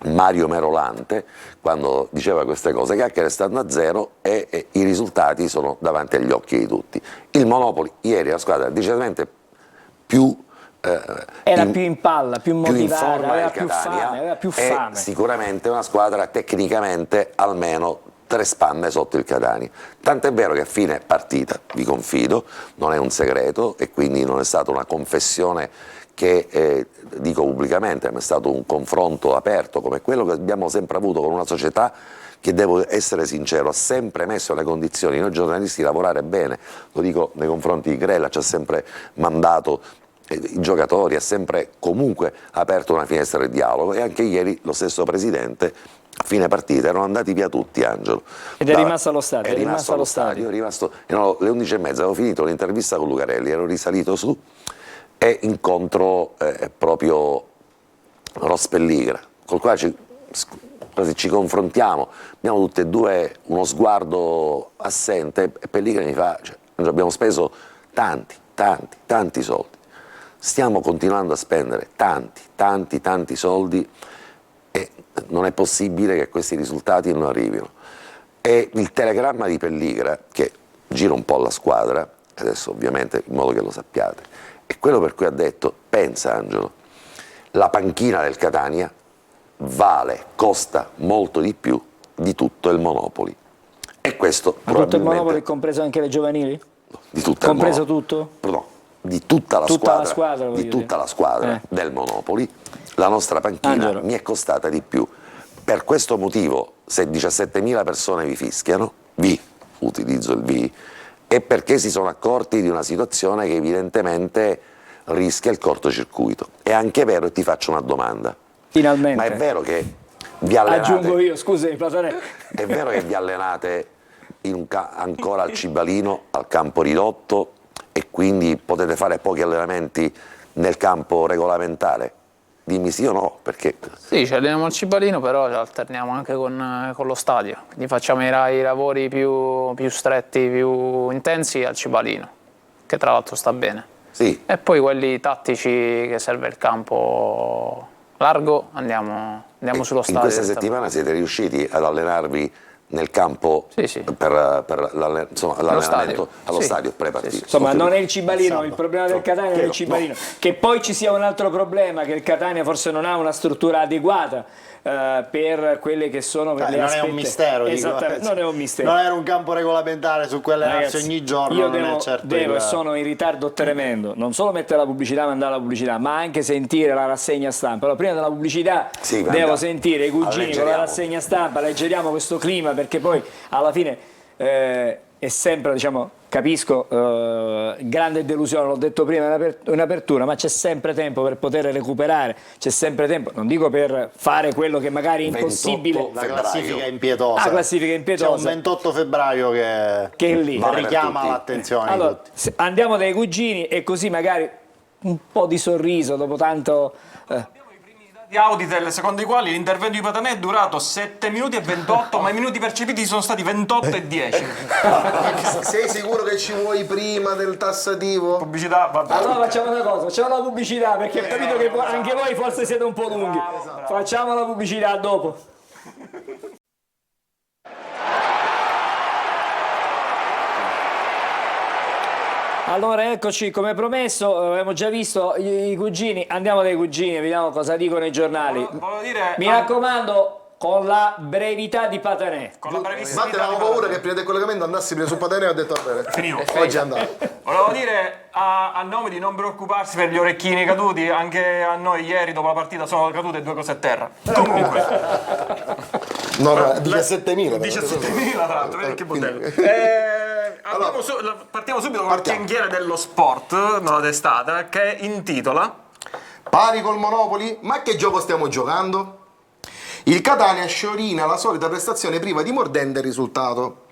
Mario Merolante, quando diceva queste cose: chiacchiere stanno a zero e i risultati sono davanti agli occhi di tutti. Il Monopoli ieri, la squadra decisamente più
era più in palla, più motivata,
forma
aveva
del
più
Catania,
fame, aveva più
è
fame.
sicuramente una squadra tecnicamente almeno 3 spanne sotto il Catania. Tant'è vero che a fine partita, vi confido, non è un segreto e quindi non è stata una confessione che dico pubblicamente, ma è stato un confronto aperto come quello che abbiamo sempre avuto con una società che, devo essere sincero, ha sempre messo le condizioni noi giornalisti di lavorare bene. Lo dico nei confronti di Grella, ci ha sempre mandato i giocatori, ha sempre comunque aperto una finestra di dialogo, e anche ieri lo stesso presidente a fine partita erano andati via tutti, Angelo.
Ed è rimasto allo stadio.
È rimasto allo stadio, erano le 11:30, avevo finito l'intervista con Lucarelli, ero risalito su e incontro proprio Ross Pelligra, col quale quasi ci confrontiamo, abbiamo tutti e due uno sguardo assente, e Pelligra mi fa: abbiamo speso tanti soldi, stiamo continuando a spendere tanti soldi e non è possibile che questi risultati non arrivino. E il telegramma di Pelligra, che gira un po' alla squadra, adesso ovviamente in modo che lo sappiate, è quello per cui ha detto: pensa Angelo, la panchina del Catania costa molto di più di tutto il Monopoli. E questo
Ma tutto il Monopoli, compreso anche le giovanili?
Di tutto
compreso
il
tutto?
No, di tutta la squadra del Monopoli, la nostra panchina
Angelo,
mi è costata di più. Per questo motivo, se 17.000 persone vi fischiano, utilizzo il è perché si sono accorti di una situazione che evidentemente rischia il cortocircuito. È anche vero, e ti faccio una domanda,
Finalmente.
ma è vero che vi allenate?
Aggiungo io, scusami Platanè.
È vero che vi allenate ancora al Cibalino, al campo ridotto, e quindi potete fare pochi allenamenti nel campo regolamentare? Dimmi sì o no, perché...
Sì, ci alleniamo al Cibalino, però ci alterniamo anche con lo stadio, quindi facciamo i lavori più stretti, più intensi al Cibalino, che tra l'altro sta bene.
Sì.
E poi quelli tattici che serve il campo largo andiamo sullo stadio.
In questa settimana siete riusciti ad allenarvi nel campo
Sì.
per l'allenamento allo stadio pre-partita?
Sì.
Insomma, non è il Cibalino, il problema del Catania non è il Cibalino. Che poi ci sia un altro problema, che il Catania forse non ha una struttura adeguata per quelle che sono per le
non è un mistero,
esattamente,
dico.
non è un mistero.
Non era un campo regolamentare su cui allenarsi ogni giorno,
io
non è certo
devo e sono in ritardo tremendo, non solo mettere la pubblicità, mandare la pubblicità, ma anche sentire la rassegna stampa. Allora, prima della pubblicità devo sentire i cugini con la rassegna stampa, leggeriamo questo clima, perché poi alla fine è sempre, diciamo, capisco, grande delusione, l'ho detto prima in apertura, ma c'è sempre tempo per poter recuperare, c'è sempre tempo, non dico per fare quello che magari è impossibile.
La classifica è impietosa.
La classifica è impietosa.
C'è un 28 febbraio che
è lì,
che richiama l'attenzione.
Allora, andiamo dai cugini e così magari un po' di sorriso dopo tanto...
Di Auditel, secondo i quali l'intervento di Patanè è durato 7 minuti e 28, ma i minuti percepiti sono stati 28 e 10.
Sei sicuro che ci vuoi prima del tassativo?
Pubblicità, vabbè.
Allora facciamo una cosa, facciamo la pubblicità, perché ho capito che anche voi forse siete un po' lunghi. Facciamo la pubblicità dopo. Allora eccoci, come promesso, abbiamo già visto i cugini, andiamo dai cugini, vediamo cosa dicono i giornali.
Volevo dire,
Mi raccomando, con la brevità di Patanè.
con la brevissima
Infatti avevamo paura che prima del collegamento andassi prima su Patanè e ho detto va bene.
Finivo.
Oggi è andato.
Volevo dire a nome di non preoccuparsi per gli orecchini caduti, anche a noi ieri dopo la partita sono cadute 2 cose a terra. Comunque,
No, 17.000.
17.000 tra l'altro, vedi che bordello. Partiamo subito con il chianghiere dello sport, nella testata, che intitola
Pari col Monopoli? Ma che gioco stiamo giocando? Il Catania sciorina la solita prestazione priva di mordente risultato.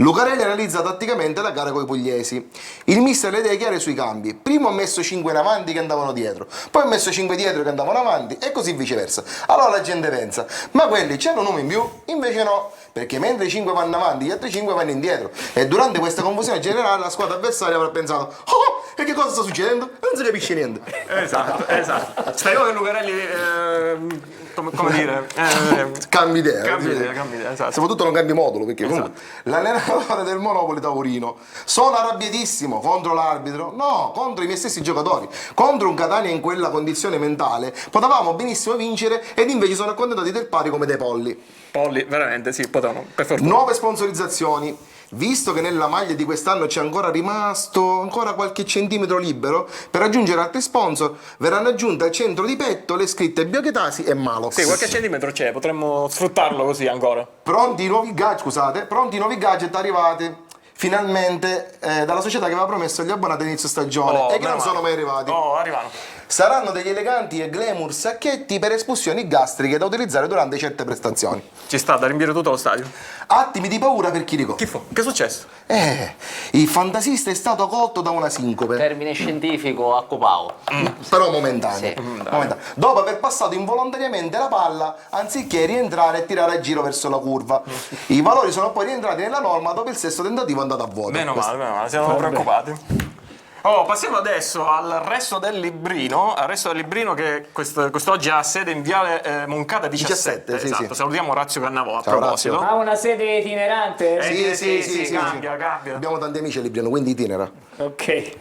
Lucarelli analizza tatticamente la gara coi pugliesi. Il mister ha le idee chiare sui cambi. Prima ha messo 5 in avanti che andavano dietro, poi ha messo 5 dietro che andavano avanti e così viceversa. Allora la gente pensa, ma quelli c'hanno un nome in più? Invece no, perché mentre i 5 vanno avanti, gli altri 5 vanno indietro. E durante questa confusione generale la squadra avversaria avrà pensato, oh, e che cosa sta succedendo? Non si capisce niente.
Esatto. Speriamo che Lucarelli come dire
Cambi idea.
cambi idea, esatto.
Soprattutto non cambi modulo, perché comunque l'allenatore del Monopoli Taurino, sono arrabbiatissimo contro l'arbitro, no, contro i miei stessi giocatori, contro un Catania in quella condizione mentale potevamo benissimo vincere ed invece sono accontentati del pari come dei polli.
Polli, veramente sì, potevano, per fortuna.
Nuove sponsorizzazioni. Visto che nella maglia di quest'anno c'è ancora rimasto qualche centimetro libero, per aggiungere altri sponsor verranno aggiunte al centro di petto le scritte Biochetasi e Malox.
Sì, qualche centimetro c'è, potremmo sfruttarlo così ancora.
Pronti i nuovi gadget arrivati finalmente dalla società che aveva promesso agli abbonati all'inizio stagione e che non sono mai arrivati.
Arrivano.
Saranno degli eleganti e glamour sacchetti per espulsioni gastriche da utilizzare durante certe prestazioni.
Ci sta da riempire tutto lo stadio.
Attimi di paura per Chirico.
Che è successo?
Il fantasista è stato colto da una sincope.
Termine scientifico a Copao.
Però momentaneo.
Sì.
Momentaneo. Dopo aver passato involontariamente la palla anziché rientrare e tirare a giro verso la curva. I valori sono poi rientrati nella norma dopo il sesto tentativo andato a vuoto.
Meno male, siamo preoccupati. Passiamo adesso al resto del librino. Al resto del librino che quest'oggi ha sede in Viale Moncada 17. Esatto. Sì. Salutiamo Orazio Cannavò a proposito.
Razio.
Ha una sede itinerante?
Sì.
Cambia.
Abbiamo tanti amici a Libriano, quindi itinera.
Ok.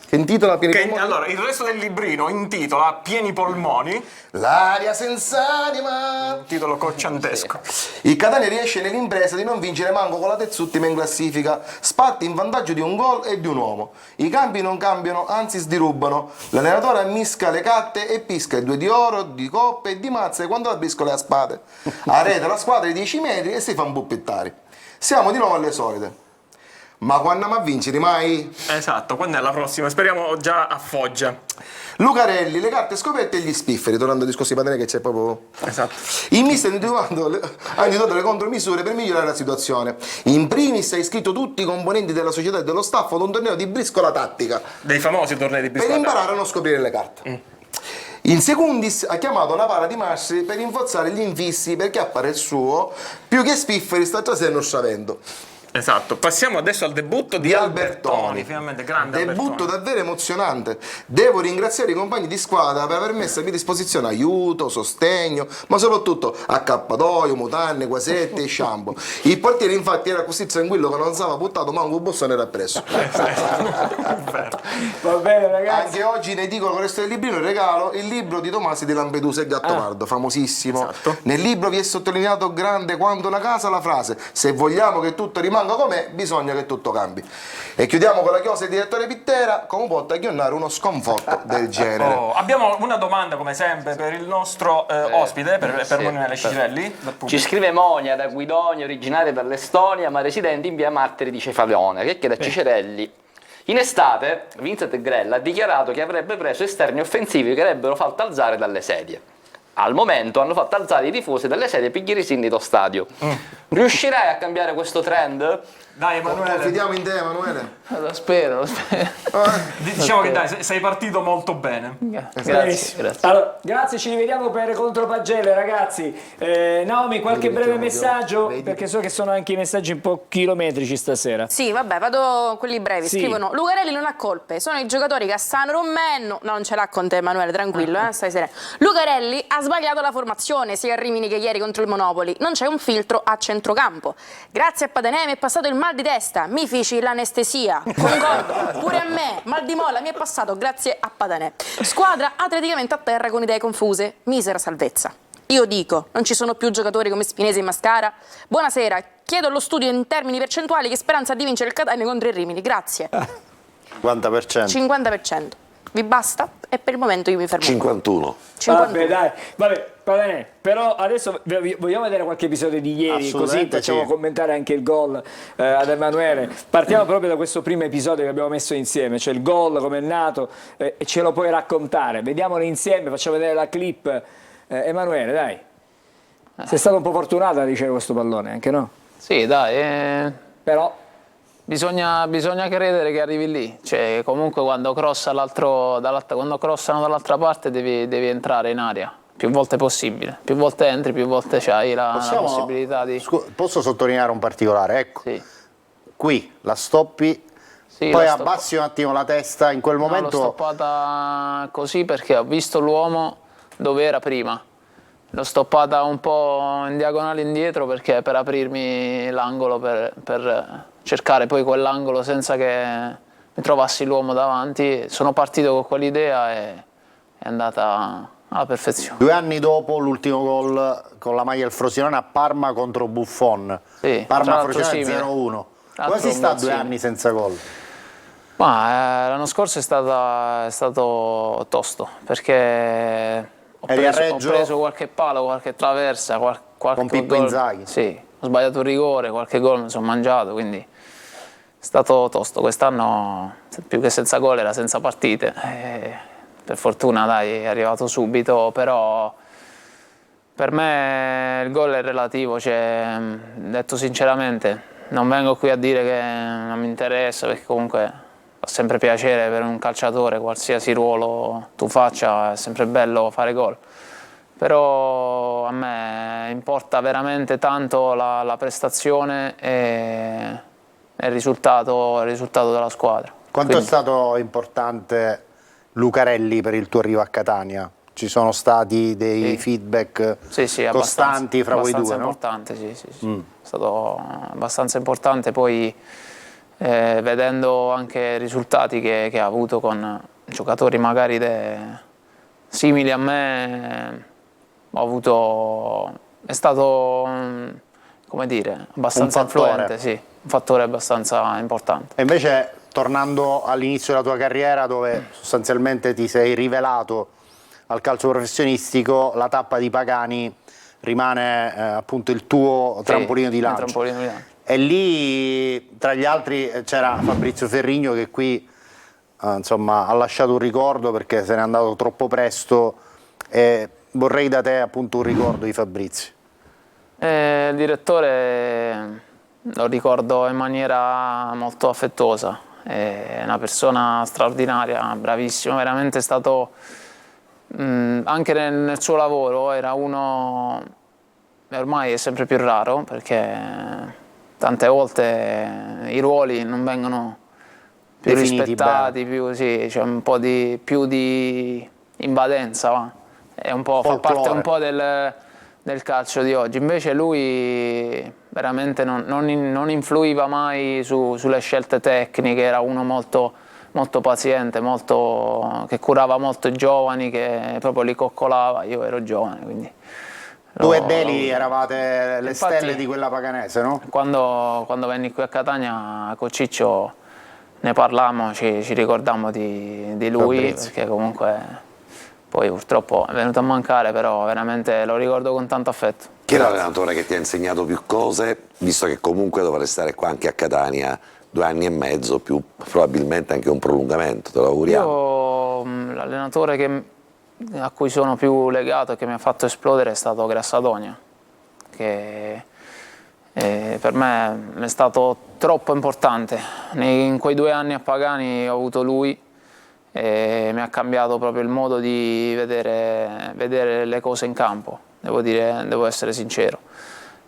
Che intitola Pieni Polmoni?
Allora, il resto del librino intitola Pieni Polmoni.
L'aria senza anima.
Titolo cocciantesco.
Il Catania riesce nell'impresa di non vincere manco con la terz'ultima in classifica. Spatti in vantaggio di un gol e di un uomo. I campi non cambiano, anzi sdirubano. L'allenatore ammisca le catte e pisca il 2 di oro, di coppe e di mazze quando la briscola a spade. Arreta la squadra di 10 metri e si fa un buppettare. Siamo di nuovo alle solite. ma quando andiamo a vincere mai?
Esatto, quando è la prossima? Speriamo già a Foggia.
Lucarelli, le carte scoperte e gli spifferi, tornando al discorso di Patanè che c'è proprio...
Esatto.
Il mister ha introdotto le contromisure per migliorare la situazione. In primis ha iscritto tutti i componenti della società e dello staff ad un torneo di briscola tattica.
Dei famosi tornei di briscola
per imparare a non scoprire le carte. In secundis ha chiamato una para di Mastri per infozzare gli infissi perché appare il suo, più che spifferi sta già se non sciavendo.
Esatto, passiamo adesso al debutto di Albertoni, finalmente grande
debutto
Albertoni.
davvero emozionante. Devo ringraziare i compagni di squadra per aver messo a mia disposizione aiuto, sostegno, ma soprattutto accappatoio, mutande, quasette e shampoo. Il portiere infatti era così tranquillo che non si aveva buttato manco un bossone era presso.
Va bene ragazzi.
Anche oggi ne dico con il resto del librino regalo il libro di Tomasi di Lampedusa e Gattopardo, famosissimo.
Esatto.
Nel libro vi è sottolineato grande quanto una casa la frase: se vogliamo che tutto rimanga com'è, bisogna che tutto cambi. E chiudiamo con la chiosa del direttore Pittera: come può taglionare uno sconforto del genere?
Abbiamo una domanda come sempre per il nostro ospite, per Manuele Cicirelli.
Ci scrive Monia da Guidonia, originaria dell'Estonia ma residente in via Martiri di Cefalone, che chiede a Cicirelli: in estate Vincent Grella ha dichiarato che avrebbe preso esterni offensivi che avrebbero fatto alzare dalle sedie. Al momento hanno fatto alzare i tifosi dalle sedie per ieri Sinito Stadio. Riuscirai a cambiare questo trend?
Dai Emanuele.
Confidiamo in te, Emanuele.
Lo spero.
Diciamo che dai, sei partito molto bene.
Grazie.
Allora, grazie, ci rivediamo per Contropagelle ragazzi. Naomi, qualche breve messaggio? Perché so che sono anche i messaggi un po' chilometrici stasera.
Sì, vabbè, vado quelli brevi.
Sì.
Scrivono: Lucarelli non ha colpe, sono i giocatori che stanno romendo. No, non ce l'ha con te, Emanuele, tranquillo, stai sereno. Lucarelli ha sbagliato la formazione sia a Rimini che ieri contro il Monopoli. Non c'è un filtro a centrocampo. Grazie a Patanè mi è passato il mal di testa, mi feci l'anestesia. Concordo, pure a me, mal di molla mi è passato grazie a Patanè. Squadra atleticamente a terra con idee confuse, misera salvezza. Io dico, non ci sono più giocatori come Spinesi e Mascara. Buonasera, chiedo allo studio in termini percentuali che speranza di vincere il Catania contro il Rimini, grazie.
50%.
50%. Vi basta? E per il momento io mi fermo.
51.
51.
Vabbè, dai, vabbè, Patanè, però adesso vogliamo vedere qualche episodio di ieri, così facciamo commentare anche il gol ad Emanuele. Partiamo proprio da questo primo episodio che abbiamo messo insieme, cioè il gol, come è nato, e ce lo puoi raccontare. Vediamolo insieme, facciamo vedere la clip. Emanuele, dai, sei stato un po' fortunato a ricevere questo pallone, anche no?
Sì, dai,
Però...
Bisogna credere che arrivi lì, cioè comunque quando crossano dall'altra parte devi entrare in aria, più volte possibile, più volte entri, più volte c'hai la possibilità di...
Posso sottolineare un particolare? Ecco,
Sì.
qui la stoppi,
Sì,
poi
l'ho
abbassi un attimo la testa, in quel momento...
l'ho stoppata così perché ho visto l'uomo dove era prima. L'ho stoppata un po' in diagonale indietro perché per aprirmi l'angolo, per cercare poi quell'angolo senza che mi trovassi l'uomo davanti. Sono partito con quell'idea e è andata alla perfezione.
2 anni dopo l'ultimo gol con la maglia del Frosinone a Parma contro Buffon.
Sì,
Parma-Frosinone
simile.
0-1.
Tra
Come si
l'altro
sta
un
2
gol
anni senza gol?
Ma l'anno scorso è stato tosto perché ho
Eri a Reggio?
preso qualche palo, qualche traversa, qualche
Con Pippo
gol.
Inzaghi?
Sì, ho sbagliato un rigore, qualche gol mi sono mangiato, quindi è stato tosto. Quest'anno più che senza gol era senza partite. Per fortuna dai, è arrivato subito, però per me il gol è relativo, cioè, detto sinceramente, non vengo qui a dire che non mi interessa, perché comunque fa sempre piacere per un calciatore, qualsiasi ruolo tu faccia, è sempre bello fare gol. Però a me importa veramente tanto la prestazione e il risultato della squadra.
Quanto è stato importante Lucarelli per il tuo arrivo a Catania? Ci sono stati dei feedback costanti fra voi due, no?
Importante, sì. È stato abbastanza importante, poi vedendo anche i risultati che ha avuto con giocatori magari simili a me, è stato, come dire, abbastanza influente, sì, un fattore abbastanza importante.
E invece, tornando all'inizio della tua carriera, dove sostanzialmente ti sei rivelato al calcio professionistico, la tappa di Pagani rimane appunto il tuo trampolino di lancio. E lì tra gli altri c'era Fabrizio Ferrigno che qui insomma, ha lasciato un ricordo perché se n'è andato troppo presto, e vorrei da te appunto un ricordo di Fabrizio.
Il direttore lo ricordo in maniera molto affettuosa, è una persona straordinaria, bravissimo, veramente è stato, anche nel suo lavoro, era uno, ormai è sempre più raro perché tante volte i ruoli non vengono più rispettati, sì, c'è un po' più di invadenza, va. È un po', fa parte un po' del calcio di oggi. Invece lui veramente non influiva mai sulle scelte tecniche, era uno molto, molto paziente, che curava molto i giovani, che proprio li coccolava. Io ero giovane, quindi...
Tu e Deli eravate le stelle di quella paganese, no?
Quando venni qui a Catania con Ciccio ne parlammo, ci ricordammo di lui,
Fabrizio.
perché comunque poi purtroppo è venuto a mancare, però veramente lo ricordo con tanto affetto.
Chi è l'allenatore che ti ha insegnato più cose, visto che comunque dovrei stare qua anche a Catania 2 anni e mezzo, più probabilmente anche un prolungamento, te lo auguriamo?
L'allenatore a cui sono più legato e che mi ha fatto esplodere è stato Grassadonia, che per me è stato troppo importante. In quei 2 anni a Pagani ho avuto lui e mi ha cambiato proprio il modo di vedere le cose in campo, devo essere sincero.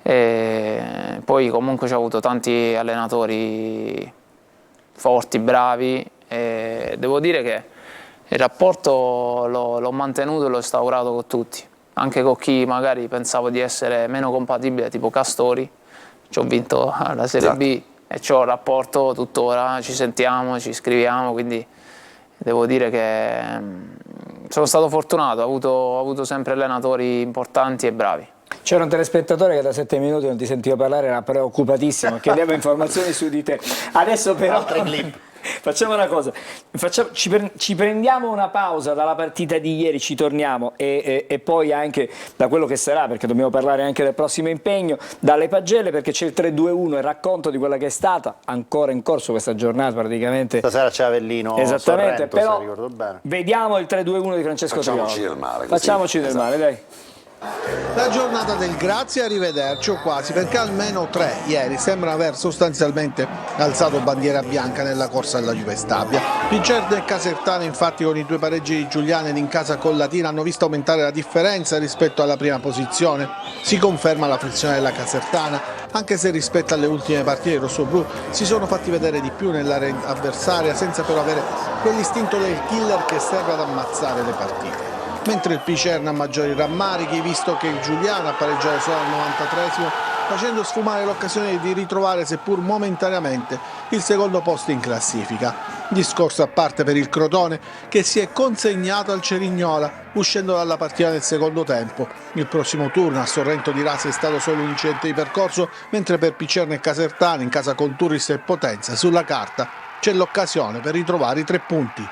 E poi comunque ho avuto tanti allenatori forti, bravi, e devo dire che il rapporto l'ho mantenuto e l'ho instaurato con tutti, anche con chi magari pensavo di essere meno compatibile, tipo Castori. Ci ho vinto la Serie B e c'ho un rapporto tuttora, ci sentiamo, ci scriviamo, quindi devo dire che sono stato fortunato, ho avuto sempre allenatori importanti e bravi.
C'era un telespettatore che da 7 minuti non ti sentiva parlare, era preoccupatissimo, chiedeva informazioni su di te. Adesso però... Facciamo una cosa, ci prendiamo una pausa dalla partita di ieri, ci torniamo e poi anche da quello che sarà, perché dobbiamo parlare anche del prossimo impegno, dalle pagelle, perché c'è il 3-2-1, il racconto di quella che è stata ancora in corso questa giornata praticamente.
Stasera c'è Avellino,
esattamente,
Sorrento,
però
se ricordo bene.
Vediamo il 3-2-1 di Francesco Triolo.
Facciamoci del male.
Facciamoci del male, dai.
La giornata del grazie e arrivederci o quasi, perché almeno 3 ieri sembrano aver sostanzialmente alzato bandiera bianca nella corsa alla Juve Stabia. Picerno e Casertano infatti con i 2 pareggi di Giuliano ed in casa con Latina hanno visto aumentare la differenza rispetto alla prima posizione. Si conferma la frizione della Casertana, anche se rispetto alle ultime partite i rossoblù si sono fatti vedere di più nell'area avversaria senza però avere quell'istinto del killer che serve ad ammazzare le partite. Mentre il Picerno ha maggiori rammarichi, visto che il Giuliano ha pareggiato solo al 93esimo, facendo sfumare l'occasione di ritrovare, seppur momentaneamente, il secondo posto in classifica. Discorso a parte per il Crotone, che si è consegnato al Cerignola, uscendo dalla partita nel secondo tempo. Il prossimo turno a Sorrento di Rasi è stato solo un incidente di percorso, mentre per Picerno e Casertano, in casa con Turris e Potenza, sulla carta c'è l'occasione per ritrovare i 3 punti.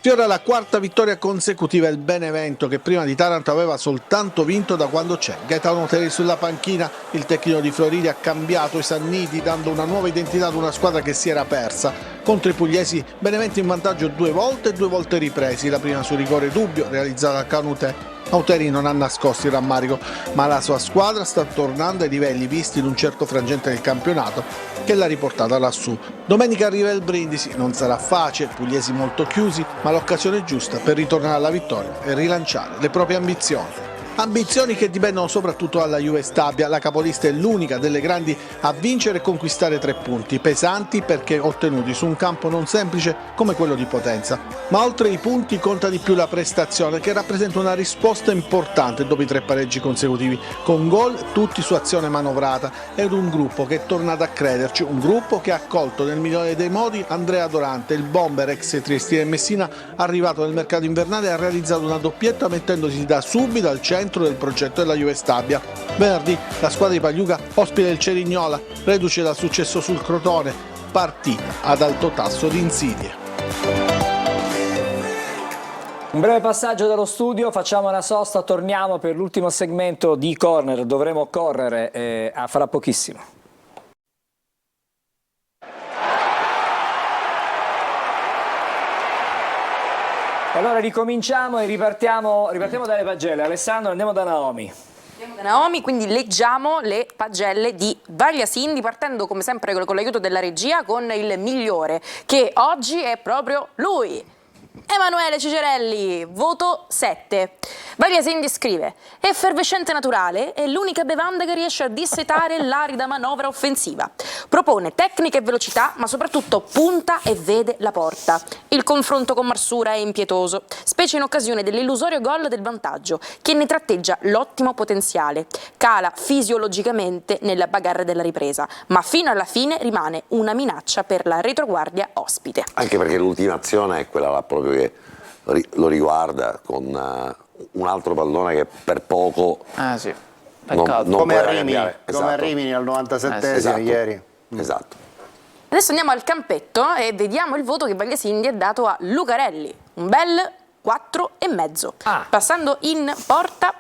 Sfiora la 4ª vittoria consecutiva il Benevento, che prima di Taranto aveva soltanto vinto da quando c'è Gaetano Teri sulla panchina. Il tecnico di Floridi ha cambiato i Sanniti, dando una nuova identità ad una squadra che si era persa. Contro i pugliesi Benevento in vantaggio 2 volte e 2 volte ripresi, la prima su rigore dubbio realizzata da Canute. Auteri non ha nascosto il rammarico, ma la sua squadra sta tornando ai livelli visti in un certo frangente del campionato che l'ha riportata lassù. Domenica arriva il Brindisi, non sarà facile, pugliesi molto chiusi, ma l'occasione giusta per ritornare alla vittoria e rilanciare le proprie ambizioni. Ambizioni che dipendono soprattutto dalla Juve Stabia, la capolista è l'unica delle grandi a vincere e conquistare 3 punti, pesanti perché ottenuti su un campo non semplice come quello di Potenza. Ma oltre ai punti conta di più la prestazione, che rappresenta una risposta importante dopo i 3 pareggi consecutivi, con gol tutti su azione manovrata, ed un gruppo che è tornato a crederci, un gruppo che ha accolto nel migliore dei modi Andrea Dorante, il bomber ex Triestina e Messina, arrivato nel mercato invernale e ha realizzato una doppietta mettendosi da subito al centro del progetto della Juve Stabia. Venerdì la squadra di Pagliuca ospita il Cerignola, reduce dal successo sul Crotone, partita ad alto tasso di insidie.
Un breve passaggio dallo studio, facciamo una sosta, torniamo per l'ultimo segmento di Corner, dovremo correre a fra pochissimo. Allora ricominciamo e ripartiamo dalle pagelle. Alessandro, andiamo da Naomi.
Andiamo da Naomi, quindi leggiamo le pagelle di Vagliasindi, partendo come sempre con l'aiuto della regia con il migliore, che oggi è proprio lui. Emanuele Cicerelli, voto 7. Vagliasindi scrive: effervescente naturale è l'unica bevanda che riesce a dissetare l'arida manovra offensiva. Propone tecnica e velocità, ma soprattutto punta e vede la porta. Il confronto con Marsura è impietoso, specie in occasione dell'illusorio gol del vantaggio, che ne tratteggia l'ottimo potenziale. Cala fisiologicamente nella bagarre della ripresa, ma fino alla fine rimane una minaccia per la retroguardia ospite.
Anche perché l'ultima azione è quella là proprio che lo riguarda con un altro pallone che per poco
Sì, peccato.
non
come
poteva
a Rimini,
cambiare.
come a Rimini al 97esimo
esatto.
ieri.
Esatto.
Adesso andiamo al campetto e vediamo il voto che Vagliasindi ha dato a Lucarelli. Un bel 4,5. Passando in porta,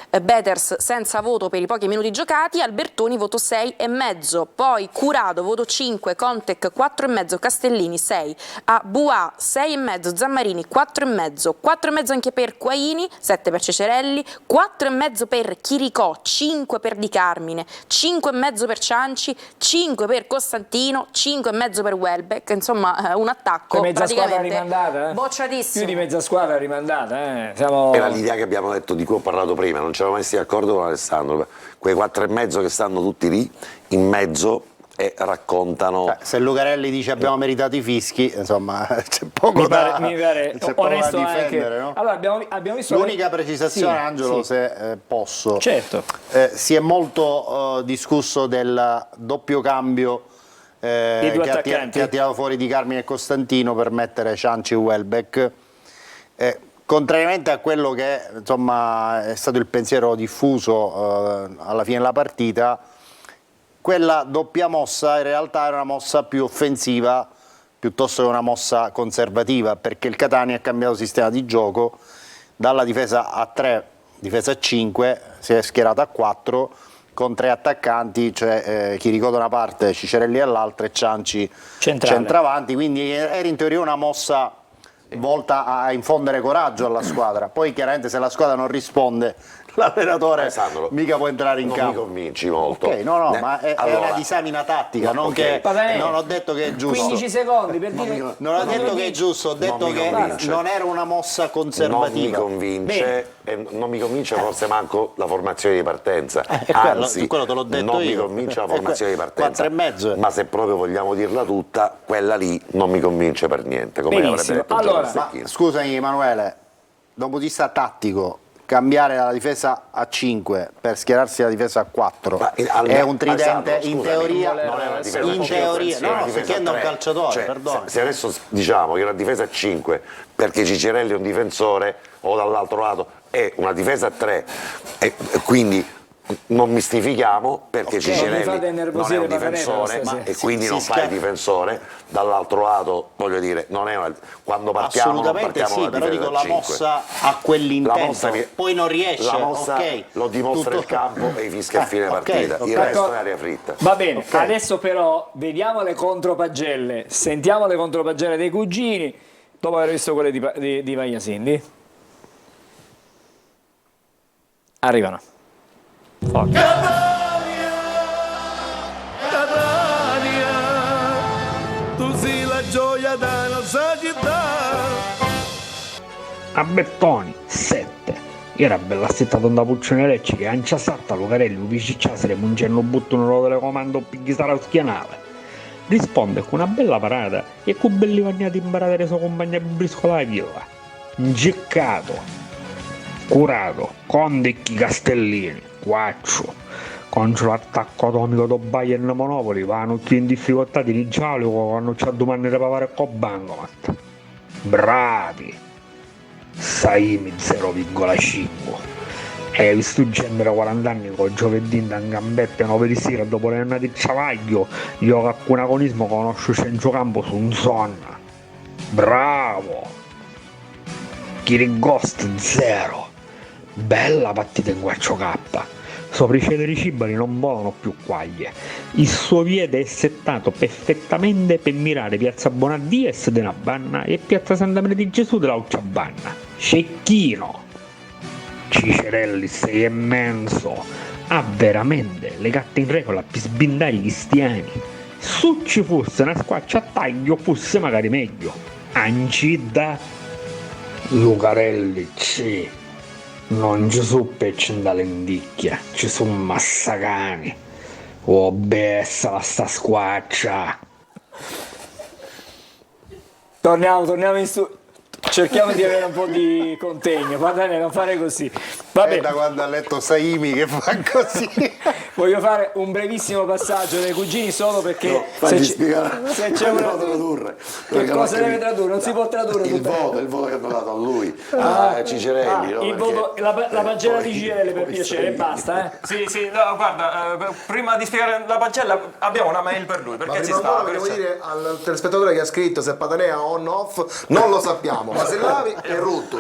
Beters senza voto per i pochi minuti giocati, Albertoni voto 6,5, poi Curado voto 5, Contec 4,5, Castellini 6, a Buà 6,5, Zammarini 4,5, 4,5 anche per Quaini, 7 per Cecerelli, 4,5 per Chiricò, 5 per Di Carmine, 5,5 per Cianci, 5 per Costantino, 5,5 per Welbeck, insomma un attacco
mezza squadra
praticamente
rimandata,
bocciatissimo.
Più di mezza squadra rimandata, Siamo...
Era l'idea che abbiamo detto, di cui ho parlato prima, non ci eravamo messi d'accordo con Alessandro, quei 4,5 che stanno tutti lì in mezzo e raccontano.
Se Lucarelli dice abbiamo meritato i fischi, insomma, c'è poco
mi
da
pare
c'è poco da
onesto
difendere,
anche.
no?
Allora abbiamo visto
L'unica precisazione,
Sì,
Angelo,
sì.
se posso.
Certo.
Si è molto discusso del doppio cambio
Dei due
che
attaccanti.
ha tirato fuori Di Carmine e Costantino per mettere Cianci e Welbeck. Contrariamente a quello che insomma è stato il pensiero diffuso alla fine della partita, quella doppia mossa in realtà era una mossa più offensiva piuttosto che una mossa conservativa, perché il Catania ha cambiato sistema di gioco dalla difesa a 3, difesa a 5, si è schierato a 4 con 3 attaccanti, cioè Chiricò da una parte, Cicerelli all'altra e Cianci centravanti, quindi era in teoria una mossa volta a infondere coraggio alla squadra. Poi chiaramente se la squadra non risponde, l'allenatore
Alessandro,
mica può entrare in
non
campo.
mi convinci molto.
Ok, ma è una disamina tattica, non che non ho detto che è giusto.
15 secondi per dire...
Non ho detto che è giusto, ho detto che non era una mossa conservativa.
Non mi convince forse manco la formazione di partenza.
Anzi, quello te l'ho detto
non
io.
mi convince la formazione di partenza.
4,5.
Ma se proprio vogliamo dirla tutta, quella lì non mi convince per niente, come avrebbe detto
Allora,
Stecchino.
Scusami Emanuele, da un punto di vista tattico, cambiare la difesa a 5 per schierarsi la difesa a 4 è un tridente in teoria,
non è una difesa
in teoria, no, sto chiedendo a un calciatore,
cioè,
perdona.
se adesso diciamo che è una difesa a 5 perché Cicerelli è un difensore o dall'altro lato è una difesa a 3 e quindi non mistifichiamo, perché Cicerelli non è un difensore e quindi non fa il difensore, dall'altro lato voglio dire non è quando partiamo
assolutamente
non partiamo
sì, però dico la
5.
mossa a quell'intento, poi non riesce,
la mossa lo dimostra il campo e i fischi a fine partita, il resto è aria fritta.
Va bene, adesso però vediamo le contropagelle, sentiamo le contropagelle dei cugini dopo aver visto quelle di Vagliasindi. Arrivano.
Catania, tu sei la gioia della nostra città.
A Bertoni 7. Era bella settata da Puccionerecci che ancia satta Lucarelli upiciccia se le mungenno buttano lo telecomando pigli sarà schianale. Risponde con una bella parata e con belli vagnati imparate le sue compagne briscola la villa. Ingeccato. Curato, Condicchi Castellini, Quaccio, contro l'attacco atomico do Bayern Monopoli, vanno più in difficoltà di Giallo quando c'ha domande da pagare con Bancomat. Bravi! Saimi 0,5. Hai visto gente da 40 anni con giovedì in gambette 9 di sera dopo le annate di Ciavaglio, io che con agonismo conosco centrocampo su un zona. Bravo! Kirigost 0. Bella partita in 4K. Sopra i celeri cibali non volano più quaglie. Il suo piede è settato perfettamente per mirare piazza Bonaddies della Banna e piazza Santa Maria di Gesù della Ucciabanna. Cecchino! Cicerelli, sei immenso! Ha veramente le gatte in regola per sbindare i cristiani. Se ci fosse una squaccia a taglio fosse magari meglio. Ancida Lucarelli, sì. Non ci sono pecci da lenticchia, ci sono massacani. Oh bessa la sta squaccia.
Torniamo in studio. Cerchiamo di avere un po' di contegno, va bene, non fare così. Vabbè.
Da quando ha letto Saimi che fa così.
Voglio fare un brevissimo passaggio dei cugini solo perché se c'è una
tradurre.
Che cosa deve tradurre? Non si può tradurre
il voto che hanno dato a lui, Cicerelli.
Il voto, la pagella di Cicerelli per piacere, basta.
Sì, no, guarda, prima di spiegare la pagella abbiamo una mail per lui, perché ci sta.
Devo dire al telespettatore che ha scritto se Patanea on off, non lo sappiamo, ma se lavi è rotto.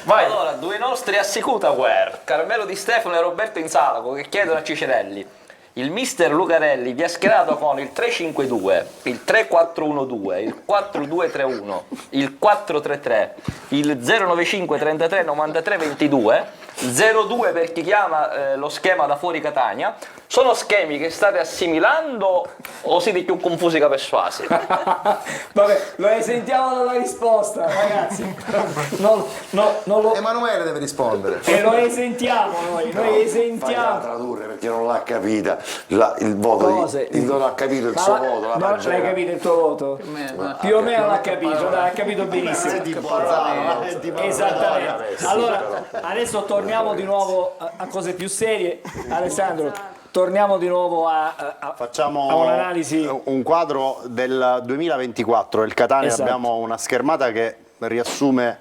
Vai. Allora, due nostri assicutaware, Carmelo Di Stefano e Roberto Insalaco, che chiedono a Cicerelli: il mister Lucarelli vi ha schierato con il 3-5-2, il 3-4-1-2, il 4-2-3-1, il 4-3-3, il 095-33-93-22, 0-2 per chi chiama lo schema da fuori Catania. Sono schemi che state assimilando o siete più confusi che persuasi?
Vabbè, lo sentiamo dalla risposta, ragazzi. Non lo...
Emanuele deve rispondere.
E lo esentiamo noi esentiamo.
Tradurre perché non l'ha capita il voto, non ha capito il suo voto.
Non l'hai capito il tuo voto? Più o meno l'ha capito, l'ha capito benissimo. Esattamente. Allora, adesso torniamo di nuovo a cose più serie. Alessandro, torniamo di nuovo
facciamo
a un'analisi.
Un quadro del 2024 del Catania,
esatto.
Abbiamo una schermata che riassume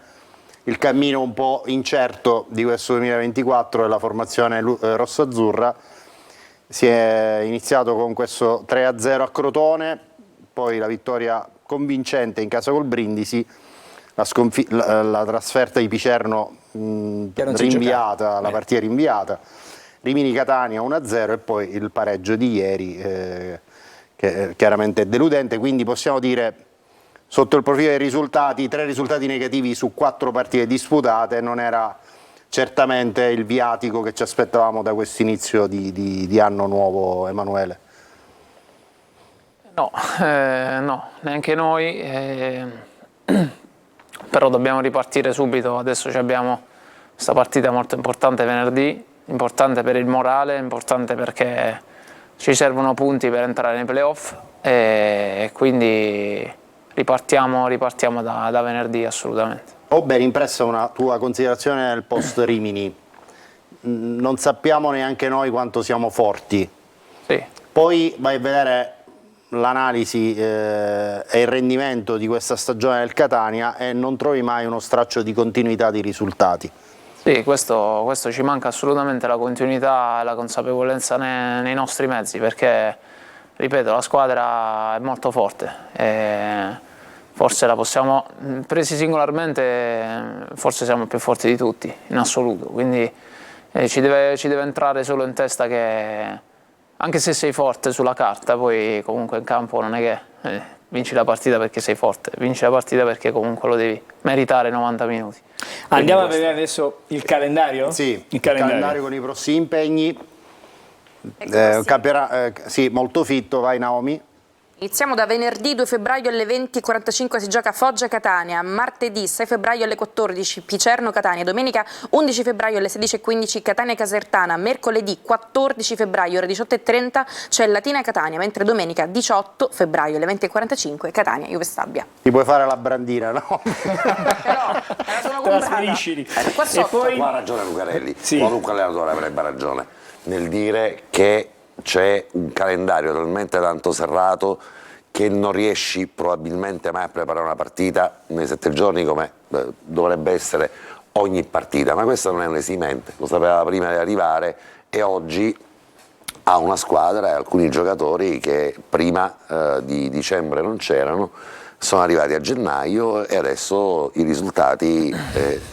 il cammino un po' incerto di questo 2024 e la formazione rosso-azzurra. Si è iniziato con questo 3-0 a Crotone, poi la vittoria convincente in casa col Brindisi, la trasferta di Picerno rinviata, la partita rinviata, Rimini-Catania 1-0 e poi il pareggio di ieri che chiaramente è deludente, quindi possiamo dire sotto il profilo dei risultati 3 risultati negativi su 4 partite disputate, non era certamente il viatico che ci aspettavamo da questo inizio di anno nuovo, Emanuele.
No, neanche noi, però dobbiamo ripartire subito. Adesso abbiamo questa partita molto importante venerdì, importante per il morale, importante perché ci servono punti per entrare nei playoff e quindi ripartiamo da venerdì assolutamente.
Ho ben impressa una tua considerazione nel post Rimini, non sappiamo neanche noi quanto siamo forti,
sì.
Poi vai a vedere l'analisi e il rendimento di questa stagione del Catania e non trovi mai uno straccio di continuità di risultati.
Sì, questo ci manca assolutamente, la continuità e la consapevolezza nei nostri mezzi, perché, ripeto, la squadra è molto forte e forse la possiamo, presi singolarmente, forse siamo più forti di tutti, in assoluto, quindi ci deve entrare solo in testa che anche se sei forte sulla carta, poi comunque in campo non è che vinci la partita perché sei forte, vinci la partita perché comunque lo devi meritare 90 minuti.
Andiamo a vedere adesso il calendario?
Sì, il calendario con i prossimi impegni. Sì, molto fitto, vai Naomi.
Iniziamo da venerdì 2 febbraio alle 20:45 si gioca Foggia-Catania, martedì 6 febbraio alle 14 Picerno-Catania, domenica 11 febbraio alle 16:15 Catania-Casertana, mercoledì 14 febbraio ore 18:30 c'è Latina-Catania, mentre domenica 18 febbraio alle 20:45 Catania-Juve Stabia.
Ti puoi fare la brandina, no?
Trasferiscili.
E poi ha ragione Lucarelli, sì. Qualunque allenatore avrebbe ragione nel dire che c'è un calendario talmente tanto serrato che non riesci probabilmente mai a preparare una partita nei 7 giorni come dovrebbe essere ogni partita, ma questo non è un esimente, lo sapeva prima di arrivare e oggi ha una squadra e alcuni giocatori che prima di dicembre non c'erano, sono arrivati a gennaio e adesso i risultati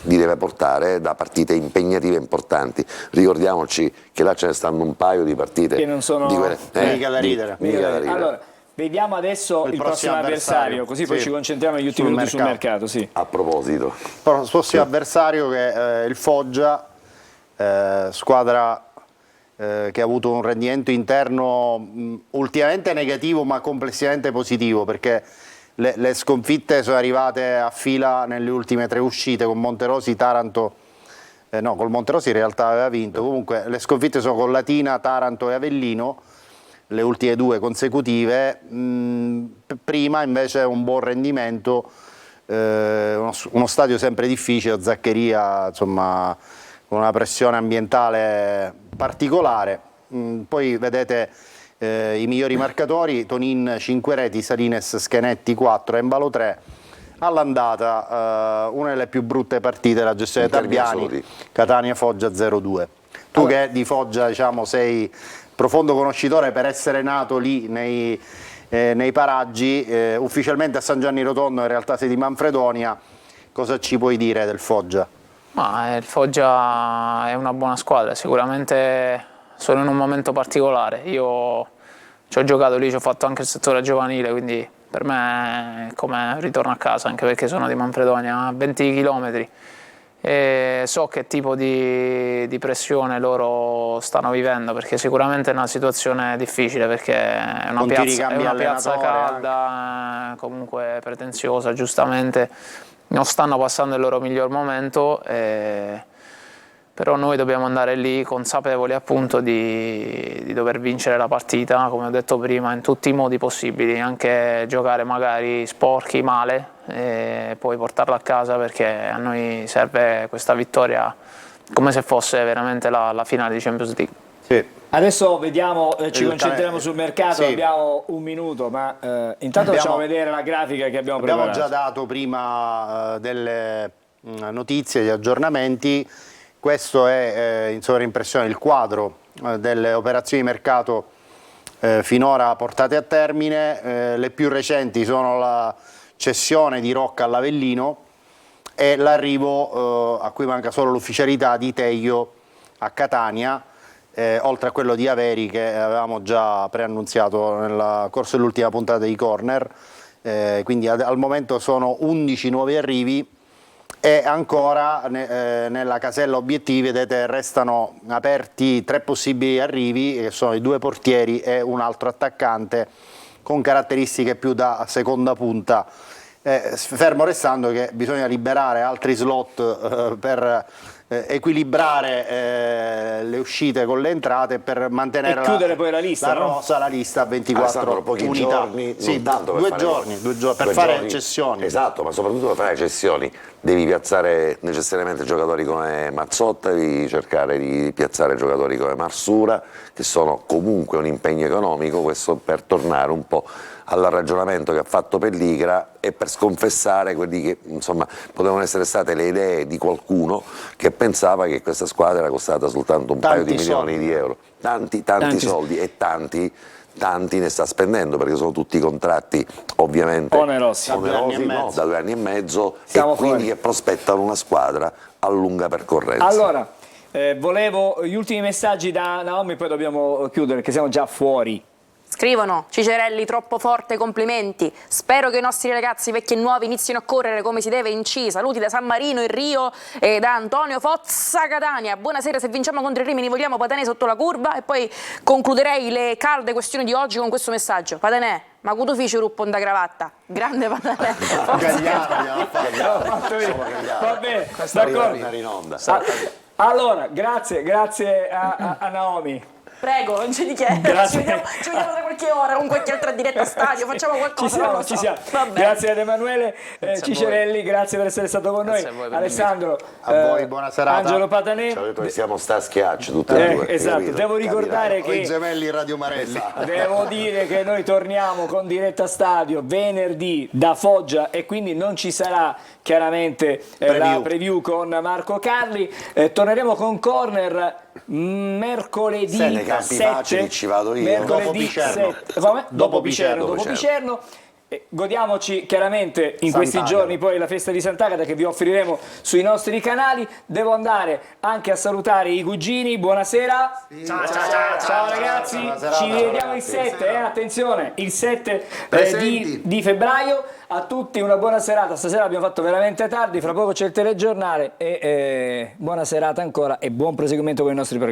li deve portare da partite impegnative importanti. Ricordiamoci che là ce ne stanno un paio di partite
che non sono
mica da ridere.
Allora, vediamo adesso il prossimo avversario, così poi ci concentriamo negli ultimi minuti sul mercato. Sì.
A proposito,
il prossimo avversario che è il Foggia, squadra che ha avuto un rendimento interno ultimamente negativo ma complessivamente positivo, perché le sconfitte sono arrivate a fila nelle ultime 3 uscite con Monterosi, Taranto, no, col Monterosi in realtà aveva vinto, comunque le sconfitte sono con Latina, Taranto e Avellino, le ultime 2 consecutive. Prima invece un buon rendimento, uno stadio sempre difficile, Zaccheria, insomma, con una pressione ambientale particolare. Poi vedete i migliori marcatori: Tonin 5 reti, Salines Schenetti 4, Embalo 3. All'andata una delle più brutte partite, la gestione Tabbiani, Catania Foggia 0-2. Tu che di Foggia, diciamo, sei profondo conoscitore per essere nato lì nei paraggi, ufficialmente a San Giovanni Rotondo, in realtà sei di Manfredonia, cosa ci puoi dire del Foggia?
Ma il Foggia è una buona squadra, sicuramente sono in un momento particolare. Io ci ho giocato lì, ci ho fatto anche il settore giovanile, quindi per me è come ritorno a casa, anche perché sono di Manfredonia, a 20 km. E so che tipo di pressione loro stanno vivendo, perché sicuramente è una situazione difficile, perché è una piazza calda, comunque pretenziosa, giustamente. Non stanno passando il loro miglior momento, però noi dobbiamo andare lì consapevoli appunto di dover vincere la partita, come ho detto prima, in tutti i modi possibili, anche giocare magari sporchi, male, e poi portarla a casa, perché a noi serve questa vittoria come se fosse veramente la finale di Champions League.
Sì.
Adesso vediamo, ci concentriamo sul mercato, abbiamo un minuto, ma intanto facciamo vedere la grafica che abbiamo preparato.
Abbiamo già dato prima delle notizie, gli aggiornamenti. Questo è in sovraimpressione il quadro delle operazioni di mercato finora portate a termine. Le più recenti sono la cessione di Rocca all'Avellino e l'arrivo, a cui manca solo l'ufficialità, di Teio a Catania, oltre a quello di Averi che avevamo già preannunziato nel corso dell'ultima puntata di Corner. Quindi al momento sono 11 nuovi arrivi. E ancora nella casella obiettivi, vedete, restano aperti 3 possibili arrivi, che sono i 2 portieri e un altro attaccante con caratteristiche più da seconda punta, fermo restando che bisogna liberare altri slot per equilibrare le uscite con le entrate, per mantenere
chiudere poi la lista,
la lista a 24 unità.
Giorni,
sì,
tanto
due giorni per fare cessioni.
Esatto, ma soprattutto per fare cessioni devi piazzare necessariamente giocatori come Mazzotta, devi cercare di piazzare giocatori come Marsura, che sono comunque un impegno economico. Questo per tornare un po' al ragionamento che ha fatto Pelligra e per sconfessare quelli che, insomma, potevano essere state le idee di qualcuno che pensava che questa squadra era costata soltanto un paio di milioni di euro. Tanti soldi, e tanti ne sta spendendo, perché sono tutti contratti ovviamente onerosi, da 2 anni e mezzo, e quindi che prospettano una squadra a lunga percorrenza.
Allora, volevo gli ultimi messaggi da Naomi, poi dobbiamo chiudere perché siamo già fuori.
Scrivono: Cicerelli troppo forte, complimenti, spero che i nostri ragazzi vecchi e nuovi inizino a correre come si deve in C. Saluti da San Marino in Rio e da Antonio Fozza Catania. Buonasera, se vinciamo contro i Rimini vogliamo Patanè sotto la curva. E poi concluderei le calde questioni di oggi con questo messaggio: Patanè, ma tu feci ruppo da cravatta, grande Patanè.
Va bene, d'accordo. Allora, grazie a Naomi.
Prego, non c'è di che. Ci vediamo tra qualche ora con qualche altra diretta stadio, facciamo qualcosa.
Ci siamo. Grazie ad Emanuele Cicerelli, grazie per essere stato con noi. Alessandro,
a voi buona serata.
Angelo Patanè.
Ci ha detto che siamo sta schiacci tutti e due.
Esatto, devo ricordare che
i gemelli Radio Marella.
Devo dire che noi torniamo con diretta stadio venerdì da Foggia e quindi non ci sarà chiaramente la preview con Marco Carli. Torneremo con Corner mercoledì
campi
7,
facili ci vado io.
mercoledì
Dopo Picerno.
7, dopo Picerno. Godiamoci chiaramente in questi giorni poi la festa di Sant'Agata che vi offriremo sui nostri canali. Devo andare anche a salutare i cugini, buonasera. Ciao ragazzi, ci vediamo il 7, attenzione, il 7 di febbraio. A tutti una buona serata, stasera abbiamo fatto veramente tardi, fra poco c'è il telegiornale e buona serata ancora e buon proseguimento con i nostri programmi.